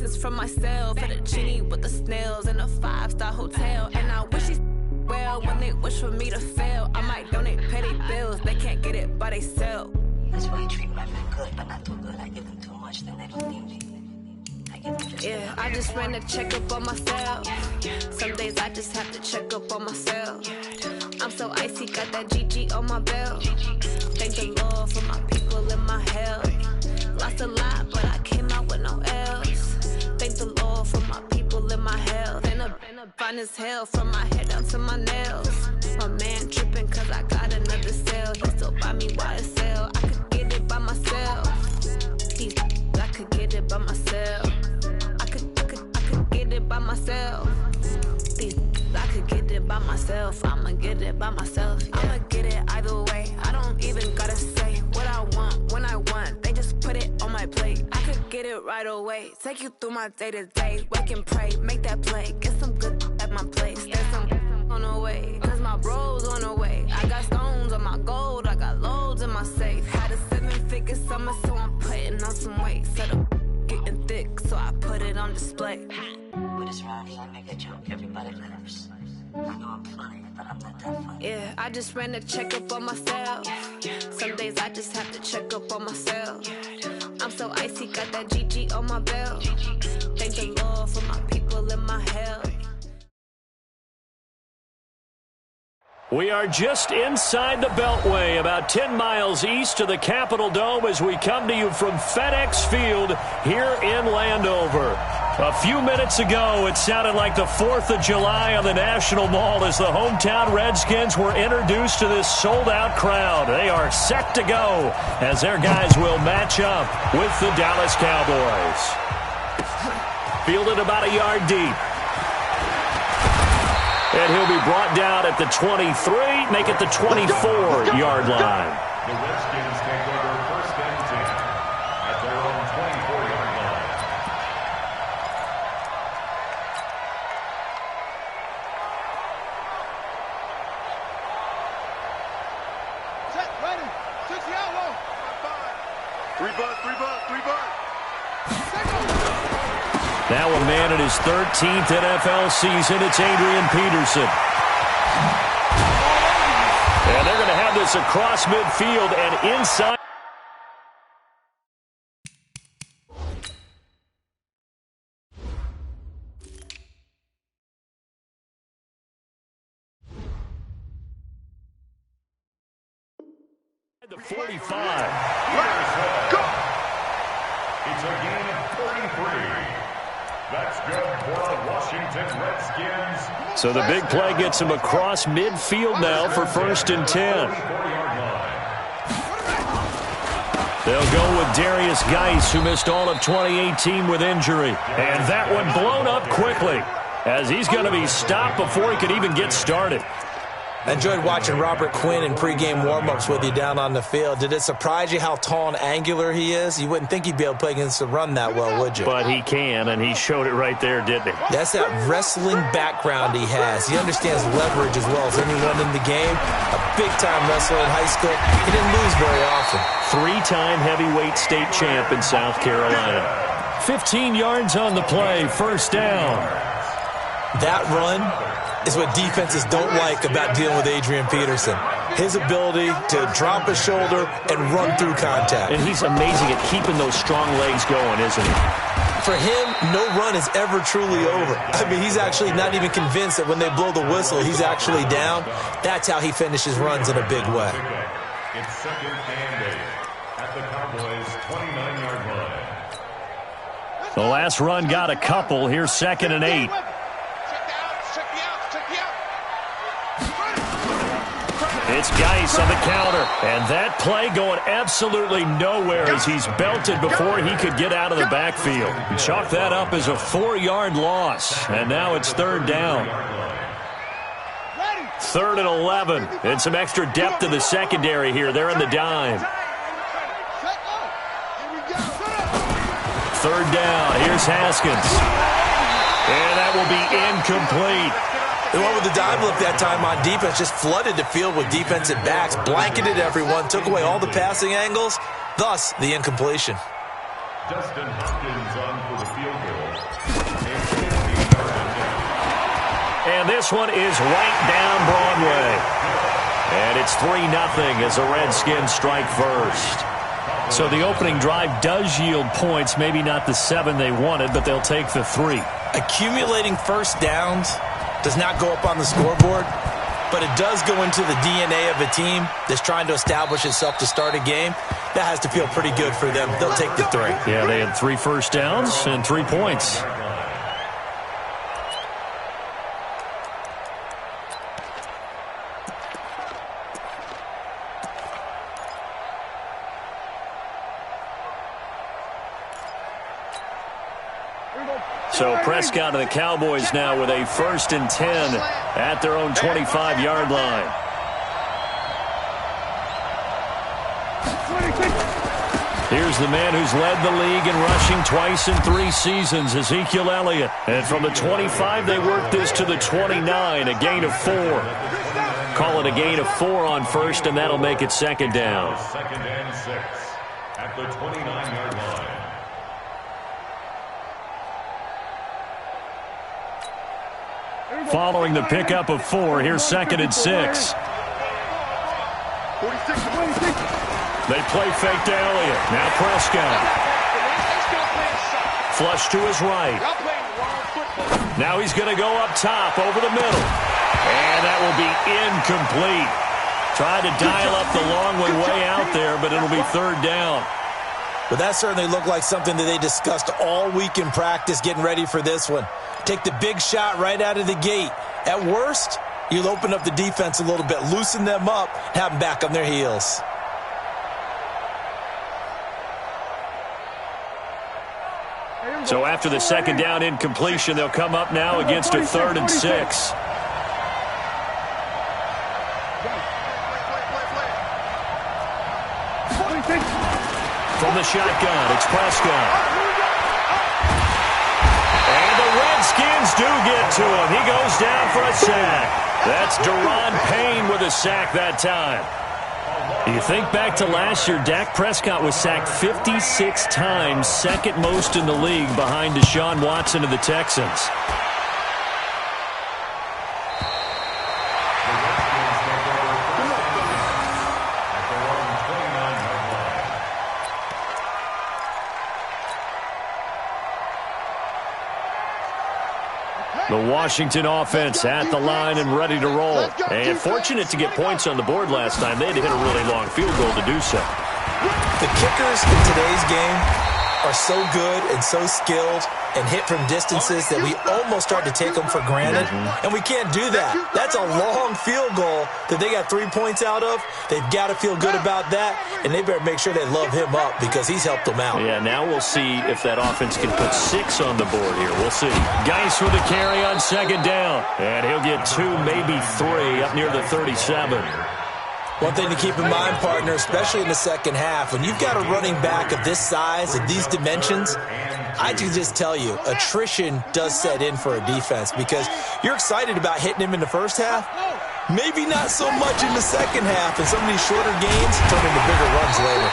Breakfast for myself at a genie with the snails in a 5-star hotel. And I wish he well when they wish for me to fail. I might donate petty bills, they can't get it by themselves. That's why you treat my men good, but not too good. I give them too much, then they don't need me. I just ran a checkup on myself. Some days I just have to check up on myself. I'm so icy, got that GG on my belt. Thank the Lord for my people in my health. Lost a lot, but I came out with no else. Thank the Lord for my people in my health. And a fine as hell from my head down to my nails. My man tripping cause I got another sale. He still buy me YSL. I could get it by myself. I could get it by myself. I could get it by myself. I could get it by myself. I'ma get it by myself. Yeah. I'ma get it either way. I don't even gotta say what I want when I want. They just put it on my plate. I could get it right away. Take you through my day to day. Wake and pray, make that play. Get some good at my place. There's some on the way, cause my bro's on the way. I got stones on my gold. I got loads in my safe. Had a 7-figure summer, so I'm putting on some weight. Set up getting thick, so I put it on display. With this round here, I make a joke, everybody laughs. I know I'm funny, but I'm not that funny. Yeah, I just ran a checkup on myself. Some days I just have to check up on myself. I'm so icy, got that GG on my belt. Thank the Lord for my people in my health. We are just inside the Beltway, about 10 miles east of the Capitol Dome as we come to you from FedEx Field here in Landover. A few minutes ago, it sounded like the 4th of July on the National Mall as the hometown Redskins were introduced to this sold-out crowd. They are set to go as their guys will match up with the Dallas Cowboys. Fielded about a yard deep. And he'll be brought down at the 23, make it the 24-yard line. The Redskins take over 1st and 10 at their own 24-yard line. Set, ready, 6 out low. 3 butt. Now a man in his 13th NFL season, it's Adrian Peterson. And they're going to have this across midfield and inside. The 45. Go! It's a gain of 43. That's good for the Washington Redskins. So the big play gets him across midfield now for 1st and 10. They'll go with Darius Geis, who missed all of 2018 with injury. And that one blown up quickly as he's going to be stopped before he could even get started. I enjoyed watching Robert Quinn in pregame warm-ups with you down on the field. Did it surprise you how tall and angular he is? You wouldn't think he'd be able to play against the run that well, would you? But he can, and he showed it right there, didn't he? That's that wrestling background he has. He understands leverage as well as anyone in the game. A big-time wrestler in high school. He didn't lose very often. 3-time heavyweight state champ in South Carolina. 15 yards on the play, 1st down. That run is what defenses don't like about dealing with Adrian Peterson. His ability to drop a shoulder and run through contact. And he's amazing at keeping those strong legs going, isn't he? For him, no run is ever truly over. I mean, he's actually not even convinced that when they blow the whistle, he's actually down. That's how he finishes runs in a big way. It's 2nd and 8 at the Cowboys' 29-yard line. The last run got a couple. Here's 2nd and 8. It's Geis on the counter. And that play going absolutely nowhere as he's belted before he could get out of the backfield. Chalk that up as a 4-yard loss. And now it's 3rd down. 3rd and 11. And some extra depth in the secondary here. They're in the dime. 3rd down. Here's Haskins. And that will be incomplete. The one with the dime look that time on defense just flooded the field with defensive backs, blanketed everyone, took away all the passing angles, thus the incompletion. Dustin Hopkins on for the field goal. A 50-yard attempt. And this one is right down Broadway. And it's 3-0 as the Redskins strike first. So the opening drive does yield points, maybe not the 7 they wanted, but they'll take the 3. Accumulating first downs does not go up on the scoreboard, but it does go into the DNA of a team that's trying to establish itself to start a game. That has to feel pretty good for them. They'll take the 3. Yeah, they had 3 first downs and 3 points. So Prescott and the Cowboys now with a 1st and 10 at their own 25-yard line. Here's the man who's led the league in rushing twice in 3 seasons, Ezekiel Elliott. And from the 25, they work this to the 29, a gain of 4. Call it a gain of 4 on 1st, and that'll make it 2nd down. 2nd and 6 at the 29-yard line. Following the pickup of 4, here's 2nd and 6. They play fake to Elliott. Now Prescott. Flush to his right. Now he's going to go up top over the middle. And that will be incomplete. Tried to dial up the long way out there, but it'll be 3rd down. But that certainly looked like something that they discussed all week in practice getting ready for this one. Take the big shot right out of the gate. At worst, you'll open up the defense a little bit, loosen them up, have them back on their heels. So after the 2nd down incompletion, they'll come up now against a 3rd and 6. From the shotgun, it's Prescott. And the Redskins do get to him. He goes down for a sack. That's Deron Payne with a sack that time. You think back to last year, Dak Prescott was sacked 56 times, 2nd most in the league behind Deshaun Watson of the Texans. The Washington offense at the line and ready to roll. And fortunate to get points on the board last time. They had to hit a really long field goal to do so. The kickers in today's game are so good and so skilled and hit from distances that we almost start to take them for granted. And we can't do that. That's a long field goal that they got 3 points out of. They've got to feel good about that, and they better make sure they love him up because he's helped them out. Yeah, now we'll see if that offense can put 6 on the board here. We'll see. Geis with a carry on 2nd down. And he'll get 2, maybe 3 up near the 37. One thing to keep in mind, partner, especially in the second half, when you've got a running back of this size, of these dimensions, I can just tell you, attrition does set in for a defense because you're excited about hitting him in the first half, maybe not so much in the second half, and some of these shorter gains turn into bigger runs later.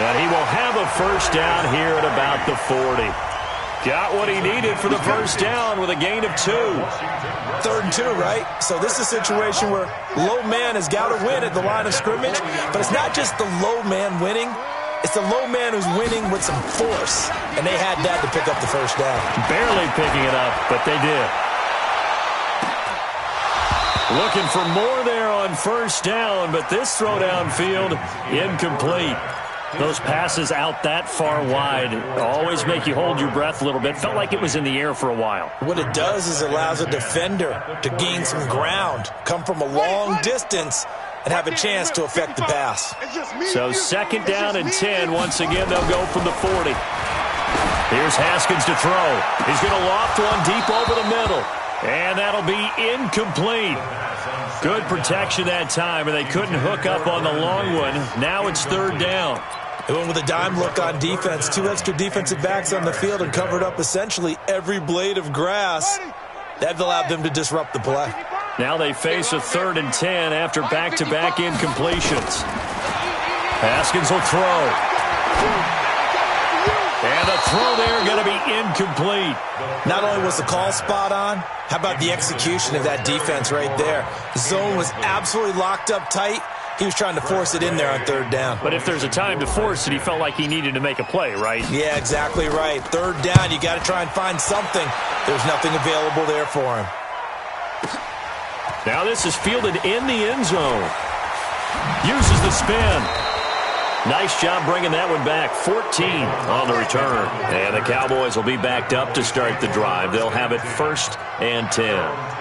And he will have a 1st down here at about the 40. Got what he needed for the 1st down with a gain of 2. 3rd and 2, right? So this is a situation where low man has got to win at the line of scrimmage, but it's not just the low man winning. It's the low man who's winning with some force, and they had that to pick up the 1st down. Barely picking it up, but they did. Looking for more there on 1st down, but this throw downfield incomplete. Those passes out that far wide always make you hold your breath a little bit. Felt like it was in the air for a while. What it does is it allows a defender to gain some ground, come from a long distance, and have a chance to affect the pass. So 2nd down and 10. Once again, they'll go from the 40. Here's Haskins to throw. He's going to loft one deep over the middle. And that'll be incomplete. Good protection that time, and they couldn't hook up on the long one. Now it's 3rd down. They went with a dime look on defense. 2 extra defensive backs on the field and covered up essentially every blade of grass. That allowed them to disrupt the play. Now they face a 3rd and 10 after back-to-back incompletions. Haskins will throw. And the throw there going to be incomplete. Not only was the call spot on, how about the execution of that defense right there? The zone was absolutely locked up tight. He was trying to force it in there on third down. But if there's a time to force it, he felt like he needed to make a play, right? Yeah, exactly right. Third down, you got to try and find something. There's nothing available there for him. Now this is fielded in the end zone. Uses the spin. Nice job bringing that one back. 14 on the return. And the Cowboys will be backed up to start the drive. They'll have it 1st and 10.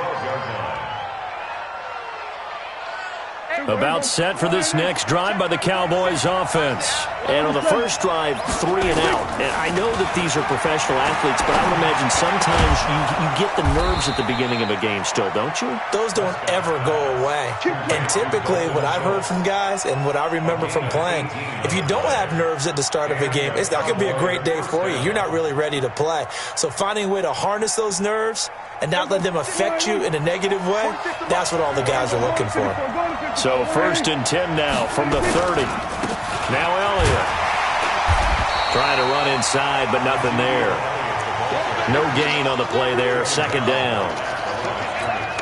About set for this next drive by the Cowboys offense. And on the first drive, 3 and out. And I know that these are professional athletes, but I would imagine sometimes you get the nerves at the beginning of a game still, don't you? Those don't ever go away. And typically, what I've heard from guys and what I remember from playing, if you don't have nerves at the start of a game, it's not going to be a great day for you. You're not really ready to play. So finding a way to harness those nerves and not let them affect you in a negative way, that's what all the guys are looking for. So 1st and 10 now from the 30. Now Elliott trying to run inside, but nothing there. No gain on the play there. 2nd down.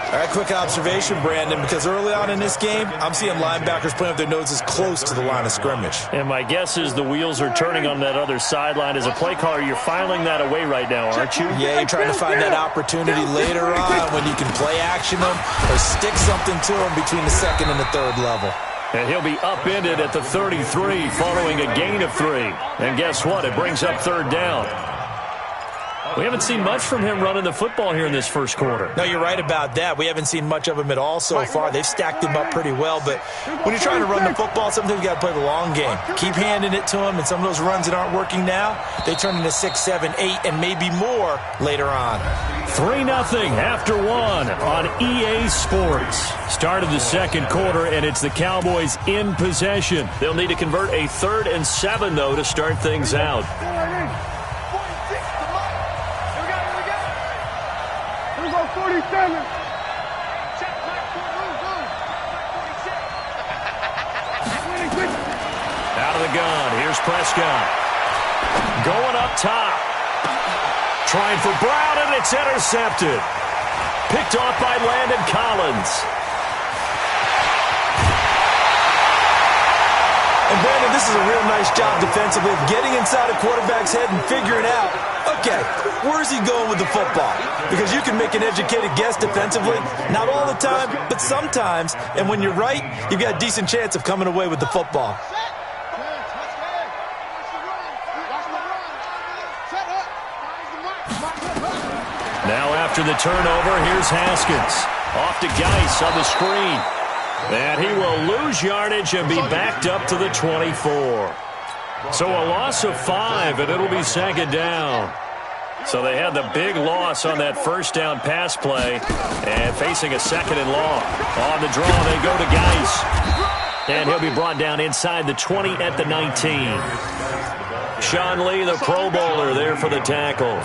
All right, quick observation, Brandon, because early on in this game, I'm seeing linebackers playing with their noses close to the line of scrimmage. And my guess is the wheels are turning on that other sideline. As a play caller, you're filing that away right now, aren't you? Yeah, you're trying to find that opportunity later on when you can play action them or stick something to them between the 2nd and the 3rd level. And he'll be upended at the 33 following a gain of 3. And guess what? It brings up 3rd down. We haven't seen much from him running the football here in this first quarter. No, you're right about that. We haven't seen much of him at all so far. They've stacked him up pretty well. But when you're trying to run the football, sometimes you got to play the long game. Keep handing it to him, and some of those runs that aren't working now, they turn into 6, 7, 8, and maybe more later on. 3-0 after 1 on EA Sports. Start of the second quarter, and it's the Cowboys in possession. They'll need to convert a 3rd and 7, though, to start things out. Out of the gun, here's Prescott. Going up top. Trying for Brown, and it's intercepted. Picked off by Landon Collins. And Brandon, this is a real nice job defensively of getting inside a quarterback's head and figuring out, okay, where's he going with the football? Because you can make an educated guess defensively, not all the time, but sometimes. And when you're right, you've got a decent chance of coming away with the football. Now after the turnover, here's Haskins. Off to Geis on the screen. And he will lose yardage and be backed up to the 24. So a loss of 5, and it'll be 2nd down. So they had the big loss on that first down pass play and facing a 2nd and long. On the draw, they go to Geis. And he'll be brought down inside the 20 at the 19. Sean Lee, the Pro Bowler, there for the tackle.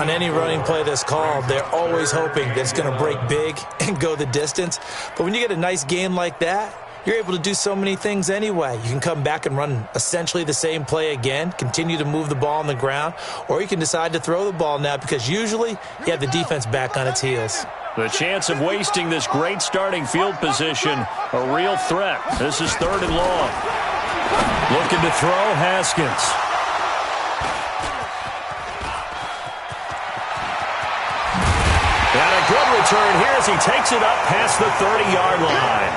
On any running play that's called, they're always hoping that it's going to break big and go the distance. But when you get a nice game like that, you're able to do so many things anyway. You can come back and run essentially the same play again, continue to move the ball on the ground, or you can decide to throw the ball now because usually you have the defense back on its heels. The chance of wasting this great starting field position, a real threat. This is 3rd and long. Looking to throw, Haskins. And a good return here as he takes it up past the 30-yard line.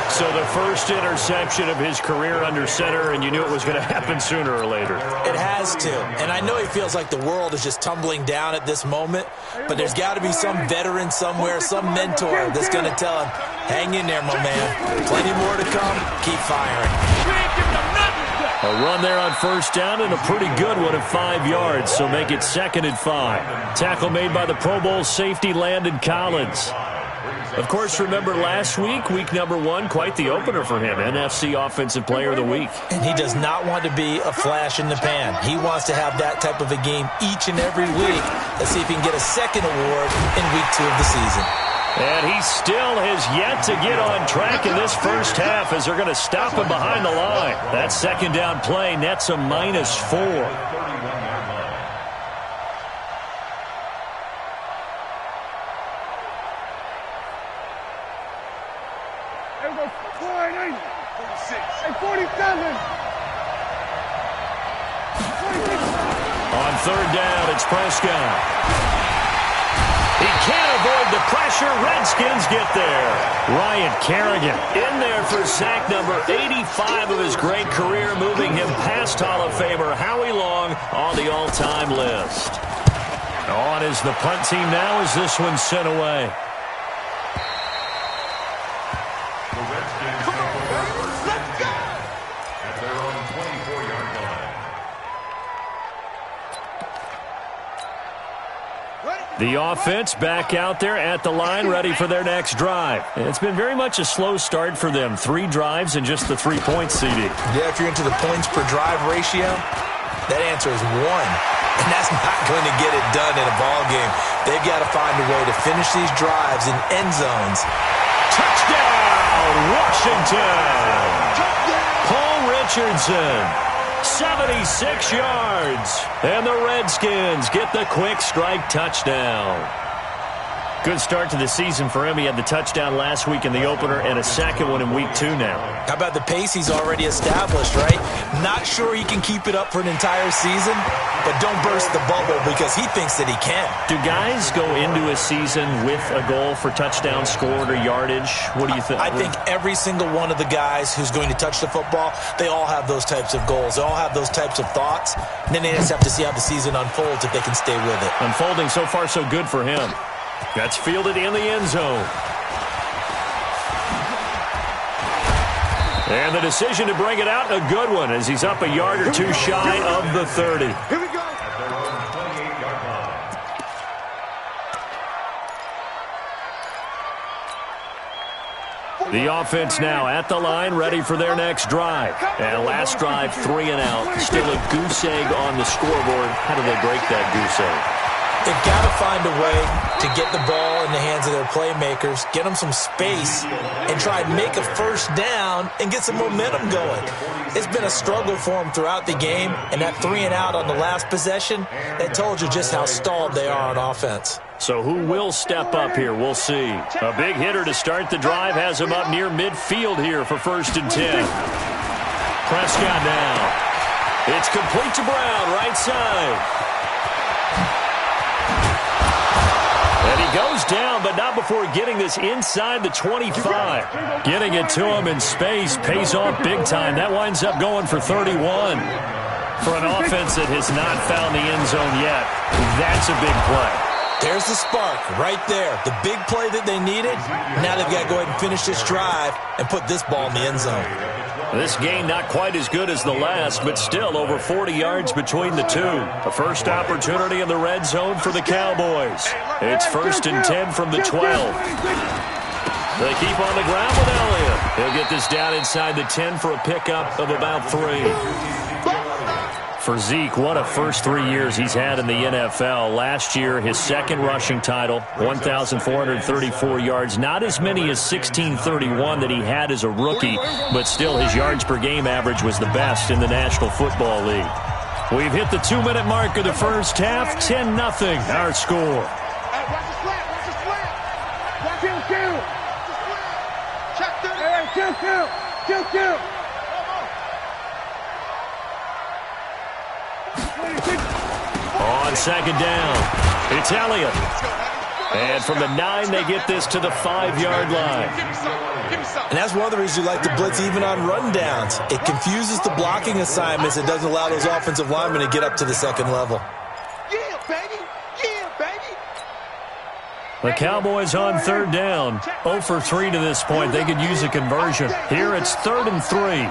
So the first interception of his career under center, and you knew it was going to happen sooner or later. It has to. And I know he feels like the world is just tumbling down at this moment, but there's got to be some veteran somewhere, some mentor that's going to tell him, hang in there, my man. Plenty more to come. Keep firing. A run there on first down and a pretty good one at 5 yards, so make it 2nd and 5. Tackle made by the Pro Bowl safety Landon Collins. Of course, remember last week, week number 1, quite the opener for him, NFC Offensive Player of the Week. And he does not want to be a flash in the pan. He wants to have that type of a game each and every week. Let's see if he can get a second award in week 2 of the season. And he still has yet to get on track in this first half as they're going to stop him behind the line. That second down play nets a -4. On third down, it's Prescott. He can't avoid the pressure. Redskins get there. Ryan Kerrigan in there for sack number 85 of his great career, moving him past Hall of Famer Howie Long on the all-time list. On is the punt team now as this one's sent away. The Redskins take over first and 10 at their own 24-yard line. The offense back out there at the line, ready for their next drive. It's been very much a slow start for them. 3 drives and just the 3 points, CD. Yeah, if you're into the points per drive ratio, that answer is 1. And that's not going to get it done in a ball game. They've got to find a way to finish these drives in end zones. Touchdown, Washington! Paul Richardson. 76 yards. And the Redskins get the quick strike touchdown. Good start to the season for him. He had the touchdown last week in the opener and a second one in week 2 now. How about the pace he's already established, right? Not sure he can keep it up for an entire season, but don't burst the bubble because he thinks that he can. Do guys go into a season with a goal for touchdown scored or yardage? What do you think? I think every single one of the guys who's going to touch the football, they all have those types of goals. They all have those types of thoughts. And then they just have to see how the season unfolds if they can stay with it. Unfolding so far so good for him. That's fielded in the end zone. And the decision to bring it out, a good one, as he's up a yard or 2 shy of the 30. Here we go. At their own 28-yard line. The offense now at the line, ready for their next drive. And last drive, 3 and out. Still a goose egg on the scoreboard. How do they break that goose egg? They've got to find a way to get the ball in the hands of their playmakers, get them some space, and try and make a first down and get some momentum going. It's been a struggle for them throughout the game, and that 3 and out on the last possession, that told you just how stalled they are on offense. So who will step up here? We'll see. A big hitter to start the drive has him up near midfield here for first and 10. Prescott now. It's complete to Brown, right side. And he goes down, but not before getting this inside the 25. Getting it to him in space pays off big time. That winds up going for 31. For an offense that has not found the end zone yet, that's a big play. There's the spark right there. The big play that they needed. Now they've got to go ahead and finish this drive and put this ball in the end zone. This game not quite as good as the last, but still over 40 yards between the two. A first opportunity in the red zone for the Cowboys. It's first and 10 from the 12. They keep on the ground with Elliott. He'll get this down inside the 10 for a pickup of about 3. For Zeke, what a first 3 years he's had in the NFL. Last year, his second rushing title, 1,434 yards. Not as many as 1,631 that he had as a rookie, but still his yards per game average was the best in the National Football League. We've hit the 2-minute mark of the first half, 10-0 our score. Hey, watch the slant, watch the slant. Watch him, kill. Check through. Hey, kill. On second down, it's Elliott. And from the 9, they get this to the 5-yard line. And that's one of the reasons you like to blitz even on rundowns. It confuses the blocking assignments. It doesn't allow those offensive linemen to get up to the second level. Yeah, baby. The Cowboys on third down, 0 for 3 to this point. They could use a conversion. Here it's 3rd and 3.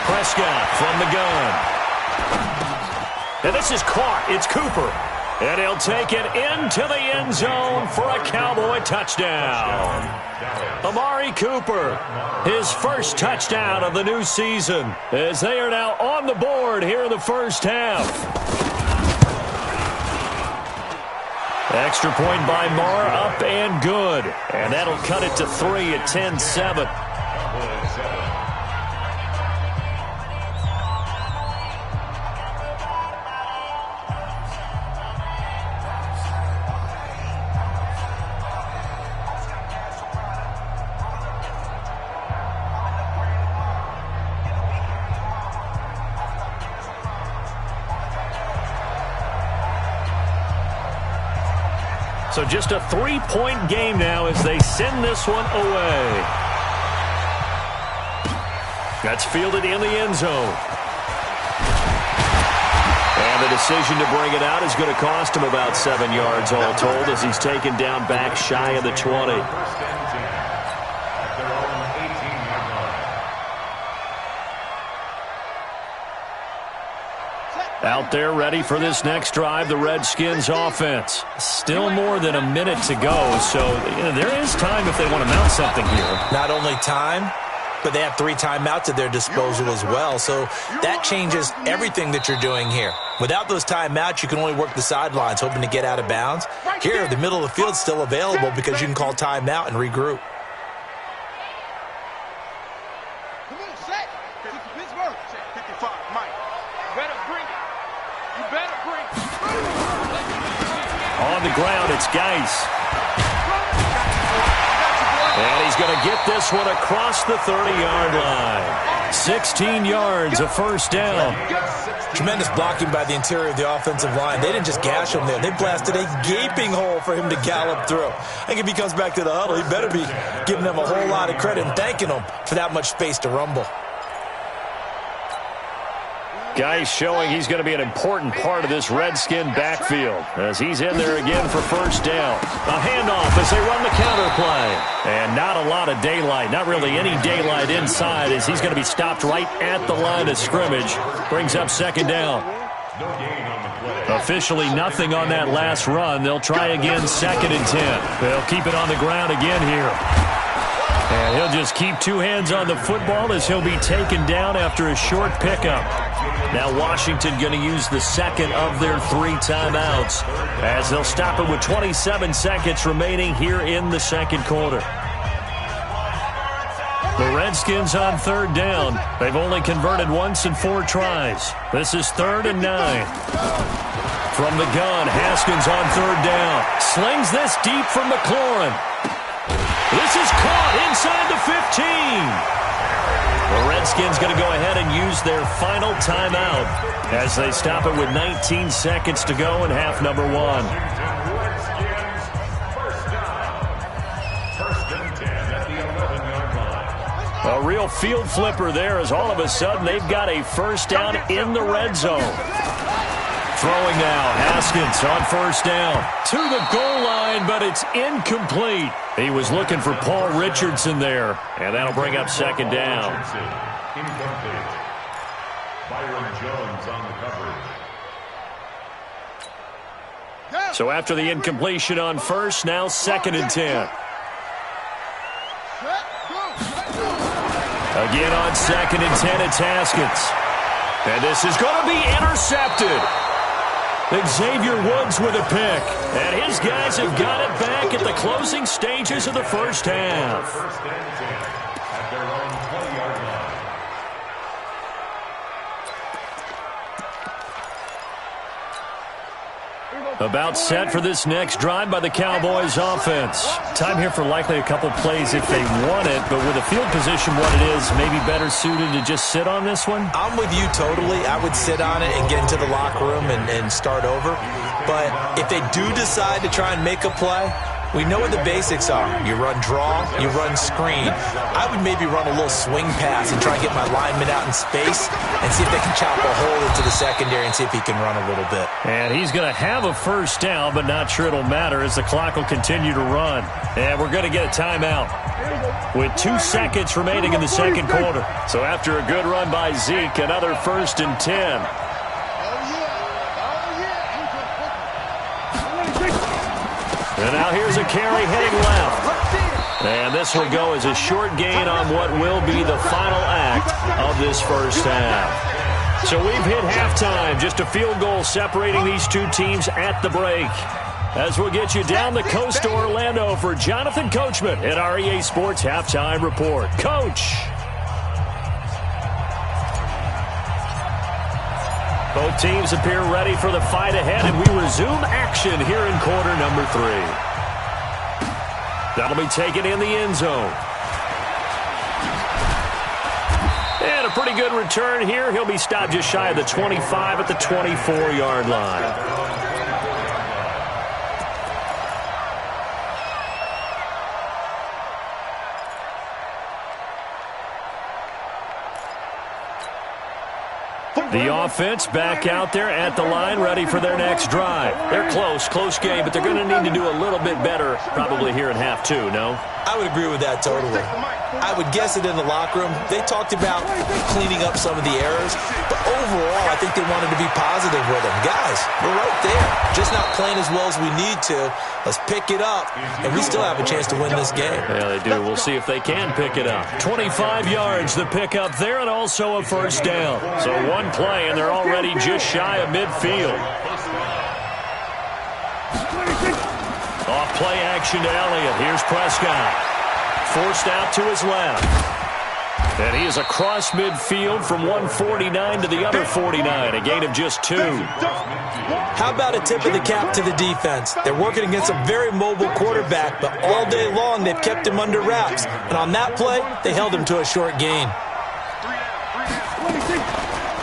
Prescott from the gun. And this is caught. It's Cooper. And he'll take it into the end zone for a Cowboy touchdown. Amari Cooper, his first touchdown of the new season, as they are now on the board here in the first half. Extra point by Marr, up and good. And that'll cut it to 3 at 10-7. So just a 3-point game now as they send this one away. That's fielded in the end zone. And the decision to bring it out is going to cost him about 7 yards all told as he's taken down back shy of the 20. Out there ready for this next drive, the Redskins offense. Still more than a minute to go, so there is time if they want to mount something here. Not only time, but they have 3 timeouts at their disposal as well, so that changes everything that you're doing here. Without those timeouts, you can only work the sidelines, hoping to get out of bounds. Here, the middle of the field's still available because you can call timeout and regroup. On the ground, it's Geis. And he's going to get this one across the 30-yard line. 16 yards, a first down. Tremendous blocking by the interior of the offensive line. They didn't just gash him there. They blasted a gaping hole for him to gallop through. I think if he comes back to the huddle, he better be giving them a whole lot of credit and thanking them for that much space to rumble. Geis showing he's going to be an important part of this Redskin backfield as he's in there again for first down. A handoff as they run the counter play. And not a lot of daylight, not really any daylight inside as he's going to be stopped right at the line of scrimmage. Brings up second down. Officially nothing on that last run. They'll try again second and 10. They'll keep it on the ground again here. And he'll just keep 2 hands on the football as he'll be taken down after a short pickup. Now Washington going to use the second of their 3 timeouts as they'll stop it with 27 seconds remaining here in the second quarter. The Redskins on third down. They've only converted once in 4 tries. This is 3rd and 9. From the gun, Haskins on third down. Slings this deep from McLaurin. This is caught inside the 15. The Redskins going to go ahead and use their final timeout as they stop it with 19 seconds to go in half number 1. A real field flipper there as all of a sudden they've got a first down in the red zone. Throwing now, Haskins on first down. To the goal line, but it's incomplete. He was looking for Paul Richardson there, and that'll bring up second down. Incomplete. Byron Jones on the coverage. So after the incompletion on first, now second and 10. Again on second and 10, it's Haskins. And this is going to be intercepted. Xavier Woods with a pick. And his guys have got it back at the closing stages of the first half. First and 10 at their own 20-yard line. About set for this next drive by the Cowboys offense. Time here for likely a couple plays if they want it, but with the field position what it is, maybe better suited to just sit on this one? I'm with you totally. I would sit on it and get into the locker room and start over. But if they do decide to try and make a play, we know what the basics are. You run draw, you run screen. I would maybe run a little swing pass and try and get my lineman out in space and see if they can chop a hole into the secondary and see if he can run a little bit. And he's going to have a first down, but not sure it'll matter as the clock will continue to run. And we're going to get a timeout with 2 seconds remaining in the second quarter. So after a good run by Zeke, another first and 10. And now here's a carry heading left. And this will go as a short gain on what will be the final act of this first half. So we've hit halftime. Just a field goal separating these two teams at the break. as we'll get you down the coast to Orlando for Jonathan Coachman at our EA Sports Halftime Report. Coach. Both teams appear ready for the fight ahead, and we resume action here in quarter number 3. That'll be taken in the end zone. And a pretty good return here. He'll be stopped just shy of the 25 at the 24-yard line. The offense back out there at the line, ready for their next drive. They're close game, but they're going to need to do a little bit better probably here in half 2, no? I would agree with that totally. I would guess it in the locker room. They talked about cleaning up some of the errors, but overall, I think they wanted to be positive with them. Guys, we're right there. Just not playing as well as we need to. Let's pick it up, and we still have a chance to win this game. Yeah, they do. We'll see if they can pick it up. 25 yards the pick up there, and also a first down. So one play, and they're already just shy of midfield. Off play action to Elliott. Here's Prescott. Forced out to his left. And he is across midfield from 149 to the other 49, a gain of just 2. How about a tip of the cap to the defense? They're working against a very mobile quarterback, but all day long they've kept him under wraps. And on that play, they held him to a short gain.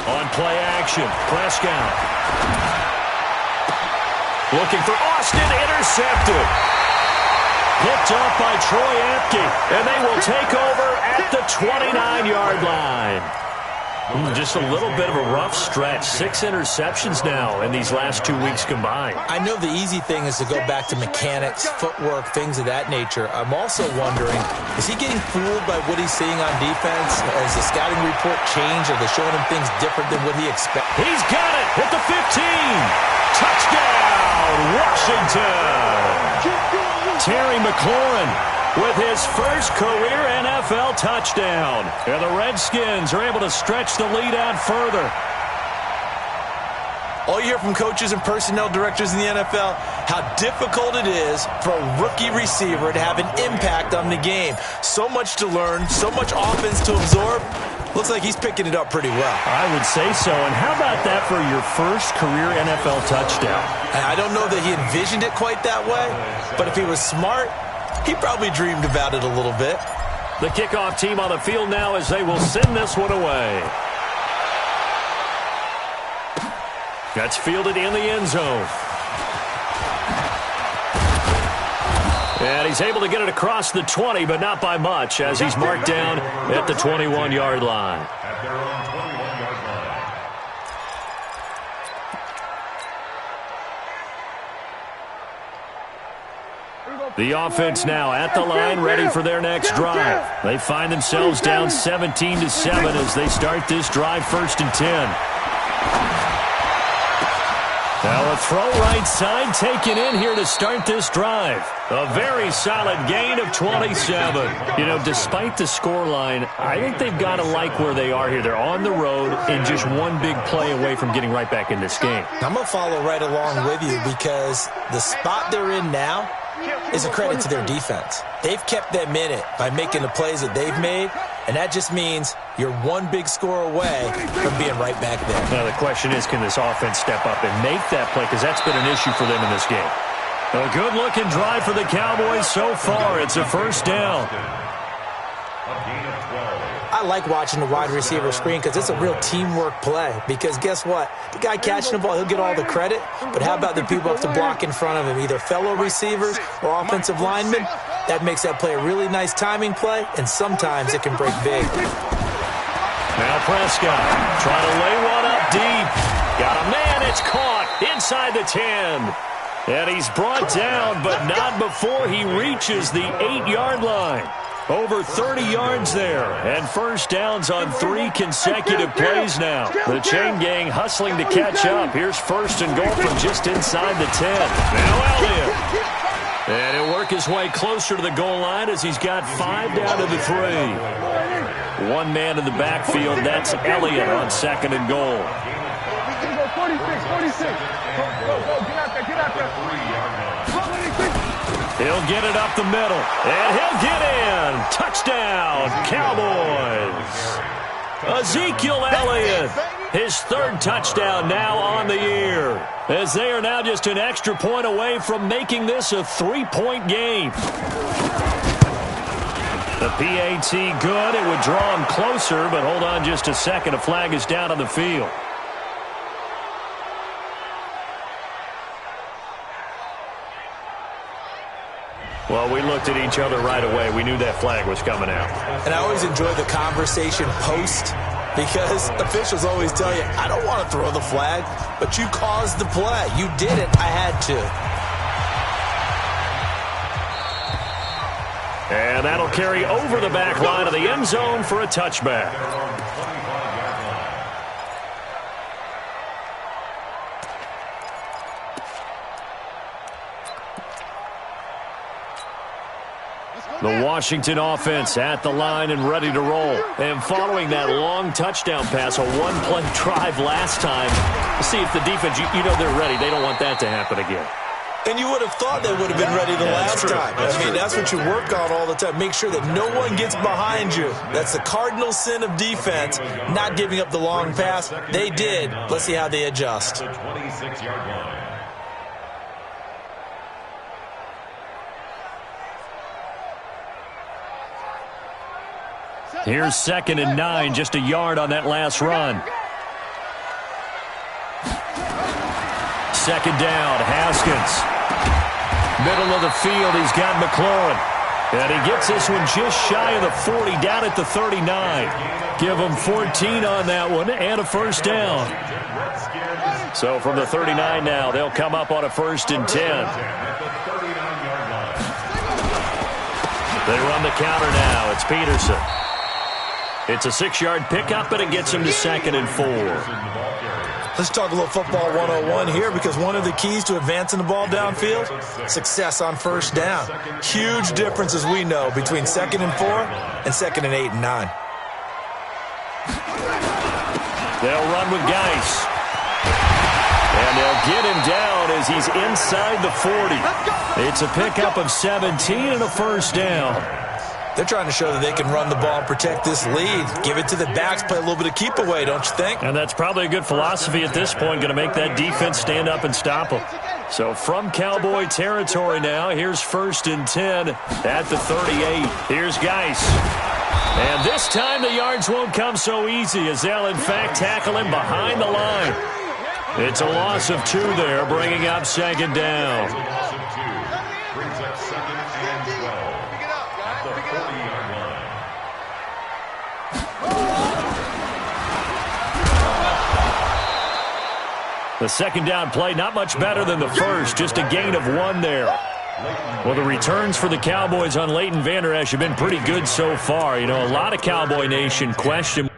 On play action, Prescott. Looking for Austin, intercepted. Picked off by Troy Apke, and they will take over at the 29-yard line. Just a little bit of a rough stretch. 6 interceptions now in these last 2 weeks combined. I know the easy thing is to go back to mechanics, footwork, things of that nature. I'm also wondering, is he getting fooled by what he's seeing on defense? Has the scouting report changed? Are they showing him things different than what he expects? He's got it at the 15. Touchdown, Washington. Terry McLaurin with his first career NFL touchdown. And the Redskins are able to stretch the lead out further. All you hear from coaches and personnel directors in the NFL, how difficult it is for a rookie receiver to have an impact on the game. So much to learn, so much offense to absorb. Looks like he's picking it up pretty well. I would say so. And how about that for your first career NFL touchdown? I don't know that he envisioned it quite that way, but if he was smart, he probably dreamed about it a little bit. The kickoff team on the field now as they will send this one away. That's fielded in the end zone. And he's able to get it across the 20, but not by much, as he's marked down at the 21-yard line. At their own 21-yard line. The offense now at the line, ready for their next drive. They find themselves down 17-7 as they start this drive, 1st and 10. Now a throw right side taken in here to start this drive. A very solid gain of 27. You know, despite the scoreline, I think they've got to like where they are here. They're on the road and just one big play away from getting right back in this game. I'm going to follow right along with you because the spot they're in now is a credit to their defense. They've kept them in it by making the plays that they've made, and that just means you're one big score away from being right back there. Now the question is, can this offense step up and make that play? Because that's been an issue for them in this game. A good-looking drive for the Cowboys so far. It's a first down. I like watching the wide receiver screen because it's a real teamwork play. Because guess what? The guy catching the ball, he'll get all the credit. But how about the people up to block in front of him, either fellow receivers or offensive linemen? That makes that play a really nice timing play, and sometimes it can break big. Now Prescott trying to lay one up deep. Got a man, it's caught inside the 10. And he's brought down, but not before he reaches the 8-yard line. Over 30 yards there, and first downs on 3 consecutive plays now. The chain gang hustling to catch up. Here's 1st and goal from just inside the 10. Now Elliott. And he'll work his way closer to the goal line as he's got 5 down to the 3. One man in the backfield, that's Elliott on 2nd and goal. 46. Go, get out there. He'll get it up the middle, and he'll get in. Touchdown, Cowboys. Ezekiel Elliott, his third touchdown now on the year, as they are now just an extra point away from making this a 3-point game. The PAT good. It would draw him closer, but hold on just a second. A flag is down on the field. Well, we looked at each other right away. We knew that flag was coming out. And I always enjoy the conversation post, because officials always tell you, I don't want to throw the flag, but you caused the play. You did it. I had to. And that'll carry over the back line of the end zone for a touchback. The Washington offense at the line and ready to roll. And following that long touchdown pass, a one-play drive last time, see if the defense, you know they're ready. They don't want that to happen again. And you would have thought they would have been ready the last time. That's what you work on all the time. Make sure that no one gets behind you. That's the cardinal sin of defense, not giving up the long pass. They did. Let's see how they adjust. The 26-yard line. Here's 2nd and 9, just a yard on that last run. 2nd down, Haskins. Middle of the field, he's got McLaurin. And he gets this one just shy of the 40, down at the 39. Give him 14 on that one and a first down. So from the 39 now, they'll come up on a 1st and 10. They run the counter now. It's Peterson. It's a 6-yard pickup, and it gets him to 2nd and 4. Let's talk a little football 101 here, because one of the keys to advancing the ball downfield, success on first down. Huge difference, as we know, between 2nd and 4 and 2nd and 8 and 9. They'll run with Geis. And they'll get him down as he's inside the 40. It's a pickup of 17 and a first down. They're trying to show that they can run the ball and protect this lead. Give it to the backs, play a little bit of keep away, don't you think? And that's probably a good philosophy at this point, going to make that defense stand up and stop them. So from Cowboy territory now, here's 1st and 10 at the 38. Here's Geis. And this time the yards won't come so easy, as they'll in fact tackle him behind the line. It's a loss of 2 there, bringing up 2nd down. Brings up 2nd and 12. At the 40-yard line. The 2nd down play, not much better than the first, just a gain of 1 there. Well, the returns for the Cowboys on Leighton Vander Esch have been pretty good so far. You know, a lot of Cowboy Nation question.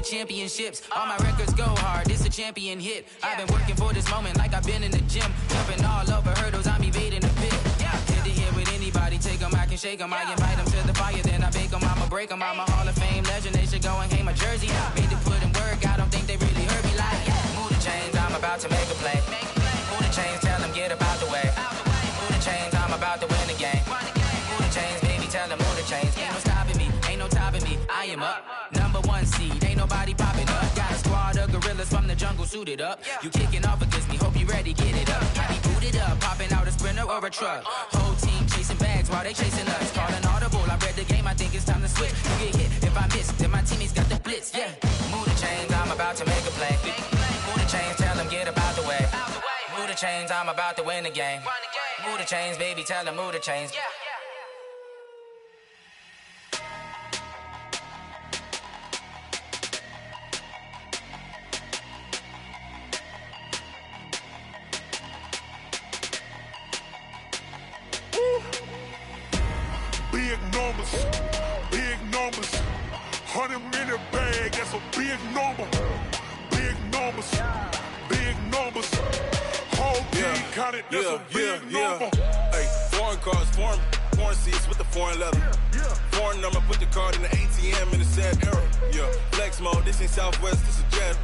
Championships, all my records go hard, this a champion hit. I've been working for this moment like I've been in the gym. Jumping all over hurdles, I'm evading the pit. Hit to hit with anybody, take them, I can shake them. I invite them to the fire, then I bake them, I'ma break them. I'm a Hall of Fame legend, they should go and hang my jersey. Made to put in work, I don't think they really heard me like, move the chains, I'm about to make a play. Move the chains, tell them get about the way. Move the chains, I'm about to win the game. Move the chains, baby, tell them move the chains. Ain't no stopping me, ain't no topping me, I am up. #1 seed, ain't nobody popping up. Got a squad of gorillas from the jungle. suited up. You kicking off against me, hope you ready, get it up. I be booted up, popping out a Sprinter or a truck. Whole team chasing bags while they chasing us. Calling audible, I read the game, I think it's time to switch. You get hit if I miss, then my teammates got the blitz, yeah. Move the chains, I'm about to make a play. Move the chains, tell them get up out the way. Move the chains, I'm about to win the game. Move the chains, baby, tell them move the chains. Big numbers, big numbers. 100-minute bag, that's a big number. Big numbers, big numbers. Whole team counted, that's a big number. Hey, foreign cars, foreign seats with the foreign leather. Foreign number, put the card in the ATM in the sad era. Yeah, flex mode, this ain't Southwest, this a jet.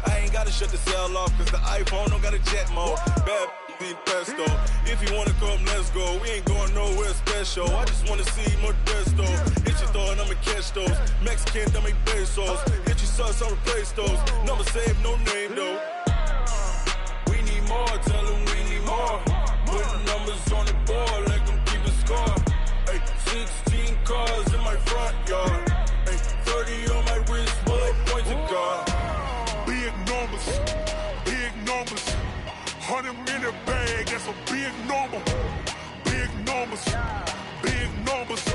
I ain't gotta shut the cell off, cause the iPhone don't got a jet mode. Bad need pesto. If you wanna come, let's go. We ain't going nowhere special. I just wanna see Modesto. Hit your thought, I'ma catch those. Mexican, I'ma make pesos. Hit your sus, I'll replace those. Number saved, no name though. We need more, tell them we need more. Putting numbers on the board, like them keep a score. Hey, 16 cars in my front yard. Hey, 30 on my wrist, bullet point to God. Big numbers, big numbers. 100-minute bag, that's a big number. Big numbers, big numbers.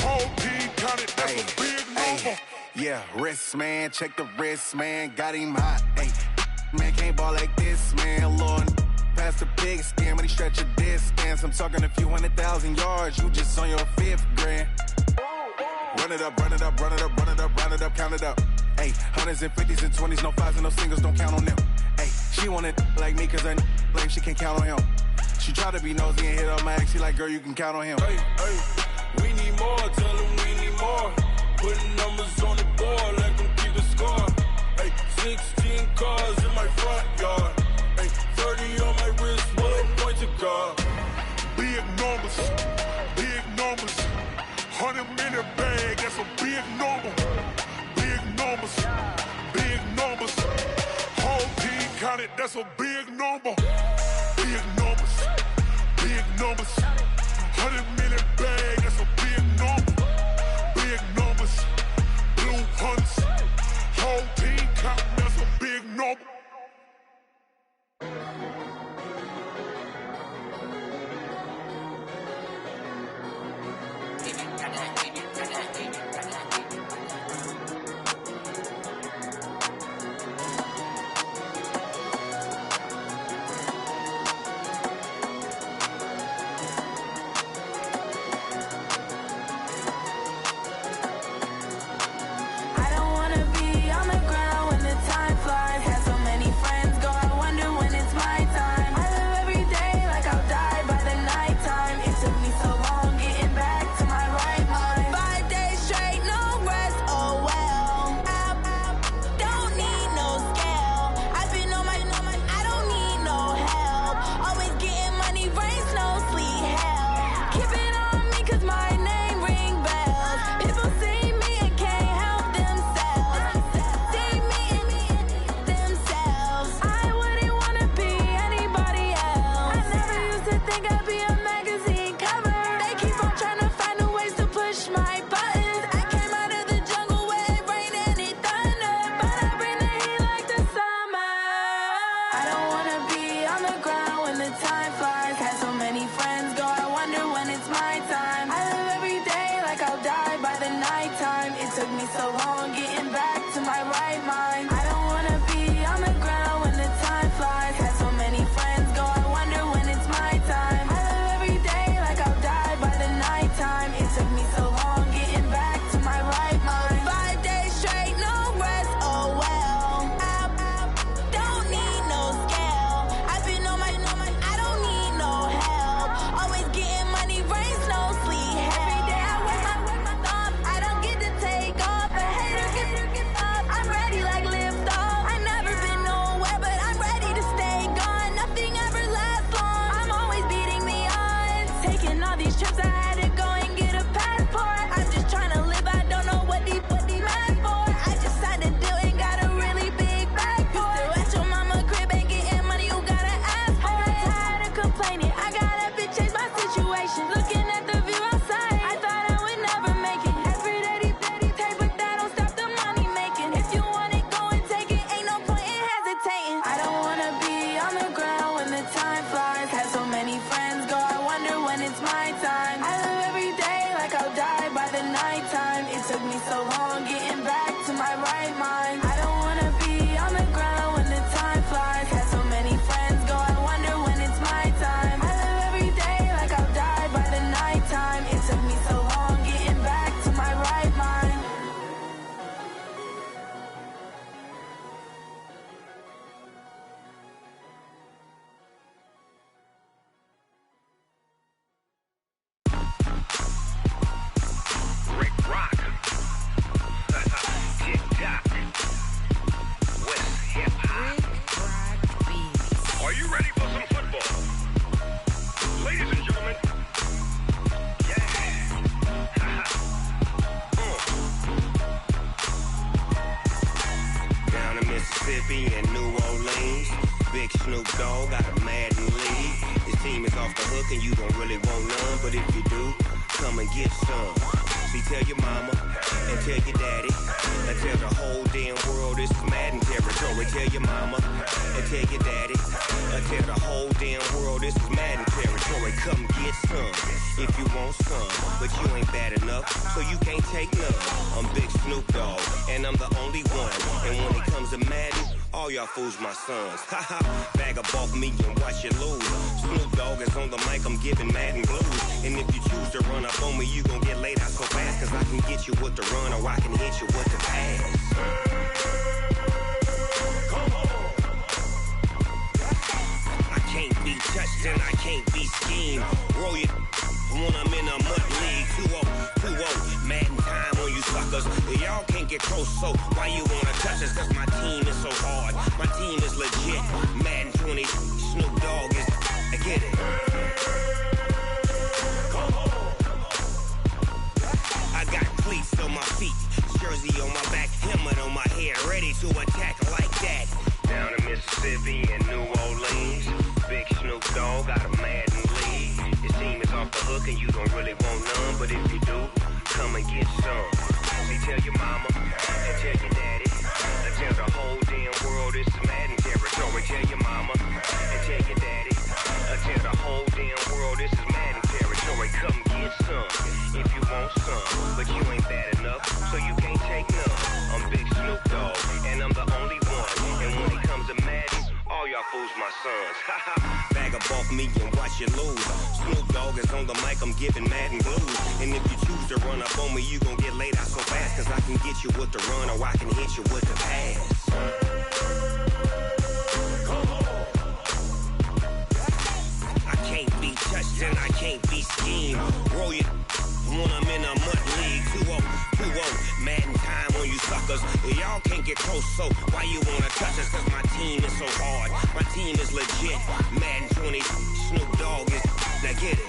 Whole team counted, that's a big number. Yeah, wrist man, check the wrist man, got him hot. Ay, man can't ball like this, man. Lord, past the big skin when he stretch a distance. I'm talking a few 100,000 yards, you just on your 5th grand. Run it up, run it up, run it up, run it up, run it up, count it up. Ay, 100s and 50s and 20s, no 5s and no singles, don't count on them. Ay, she want it like me, cause her blame, she can't count on him. She try to be nosy and hit on my ex, she like, girl, you can count on him. Hey, hey, we need more, tell them we need more. Putting numbers on the board, like them keep a score. Hey, 16 cars in my front yard. Hey, 30 on my wrist, bullet point to God. Big numbers, big numbers. 100-minute bag, that's a big number. Big numbers, big numbers. Whole team counted, that's a big number. Big numbers, big numbers. 100-minute bag, that's a big number. Big numbers, blue hunts. Whole team counting, that's a big number. Snoop Dogg got a Madden league. His team is off the hook and you don't really want none, but if you do, come and get some. See, tell your mama and tell your daddy and tell the whole damn world this is Madden territory. Tell your mama and tell your daddy and tell the whole damn world this is Madden territory. Come get some if you want some, but you ain't bad enough, so you can't take none. I'm Big Snoop Dogg, and I'm the only one. And when it comes to Madden, all y'all fools my sons. Haha, bag up off me and watch you lose. Snoop Dogg is on the mic, I'm giving Madden blues. And if you choose to run up on me, you gon' get laid out so fast, cause I can get you with the run or I can hit you with the pass. I can't be touched and I can't be schemed. Roll you when I'm in a mud league. 2-0, Madden time on you suckers. Y'all can't get close, so why you wanna touch us? Cause my team is so hard, my team is legit. Madden 20, Snoop Dogg is, I get it. I got cleats on my feet, jersey on my back, helmet on my head, ready to attack like that. Down in Mississippi and New Orleans, Big Snoop Dogg got a Madden league. His team is off the hook and you don't really want none, but if you do, come and get some. See, tell your mama and tell your daddy and tell the whole damn world this is Madden territory. Tell your mama and tell your daddy and tell the whole damn world this is Madden territory. Come get some if you want some, but you ain't bad enough, so you can't take none. I'm Big Snoop Dogg, and I'm the only one. And when it comes to Madden, all y'all fools my sons. Bag up off me and watch you lose. Snoop Dogg is on the mic, I'm giving Madden blues. And if you choose to run up on me, you gon' get laid out so fast, cause I can get you with the run or I can hit you with the pass. I can't be touched and I can't be schemed. Roll you when I'm in a mud league. 2-0, Madden time on you suckers. Y'all can't get close, so why you wanna touch us? Cause my team is so hard, my team is legit. Madden 20, Snoop Dogg is, now get it.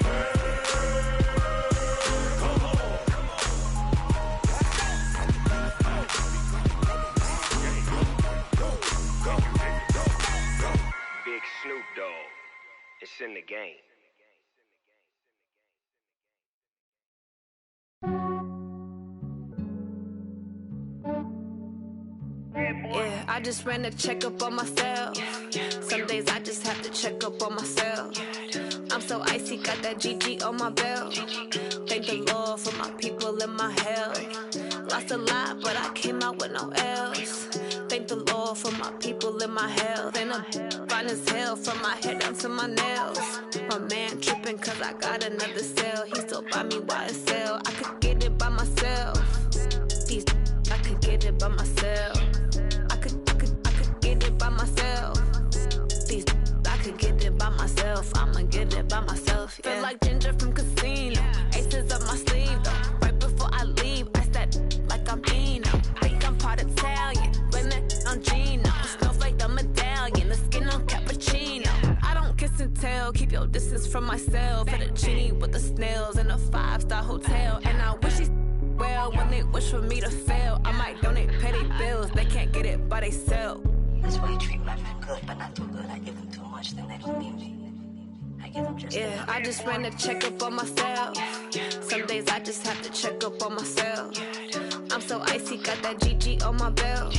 Big Snoop Dogg, it's in the game. Yeah, I just ran a checkup on myself. Some days I just have to check up on myself. I'm so icy, got that GG on my belt. Thank the Lord for my people and my health. Lost a lot, but I came out with no L's. Thank the Lord for my people and my health. And I'm fine as hell from my head down to my nails. My man tripping cause I got another cell. He still buy me YSL. I could get it by myself. These I could get it by myself. I could get it by myself. These I could get it by myself. I'ma get it by myself. Yeah. Feel like Ginger from Casino. Aces up my sleeve though. Right before I leave, I step like I'm Dino. Think I'm part Italian. Blame that on Gino. Snowflake the medallion. The skin on cappuccino. I don't kiss and tell. Keep your distance from myself. Fettuccine with the snails in a 5-star hotel. And I wish he's well when they wish for me to fail. I might donate petty bills. They can't get it by they sell. That's why you treat my men good, but not too good. I give them too much, then they don't need me. I give them just enough. I just ran a checkup on myself. Some days I just have to check up on myself. I'm so icy, got that GG on my belt.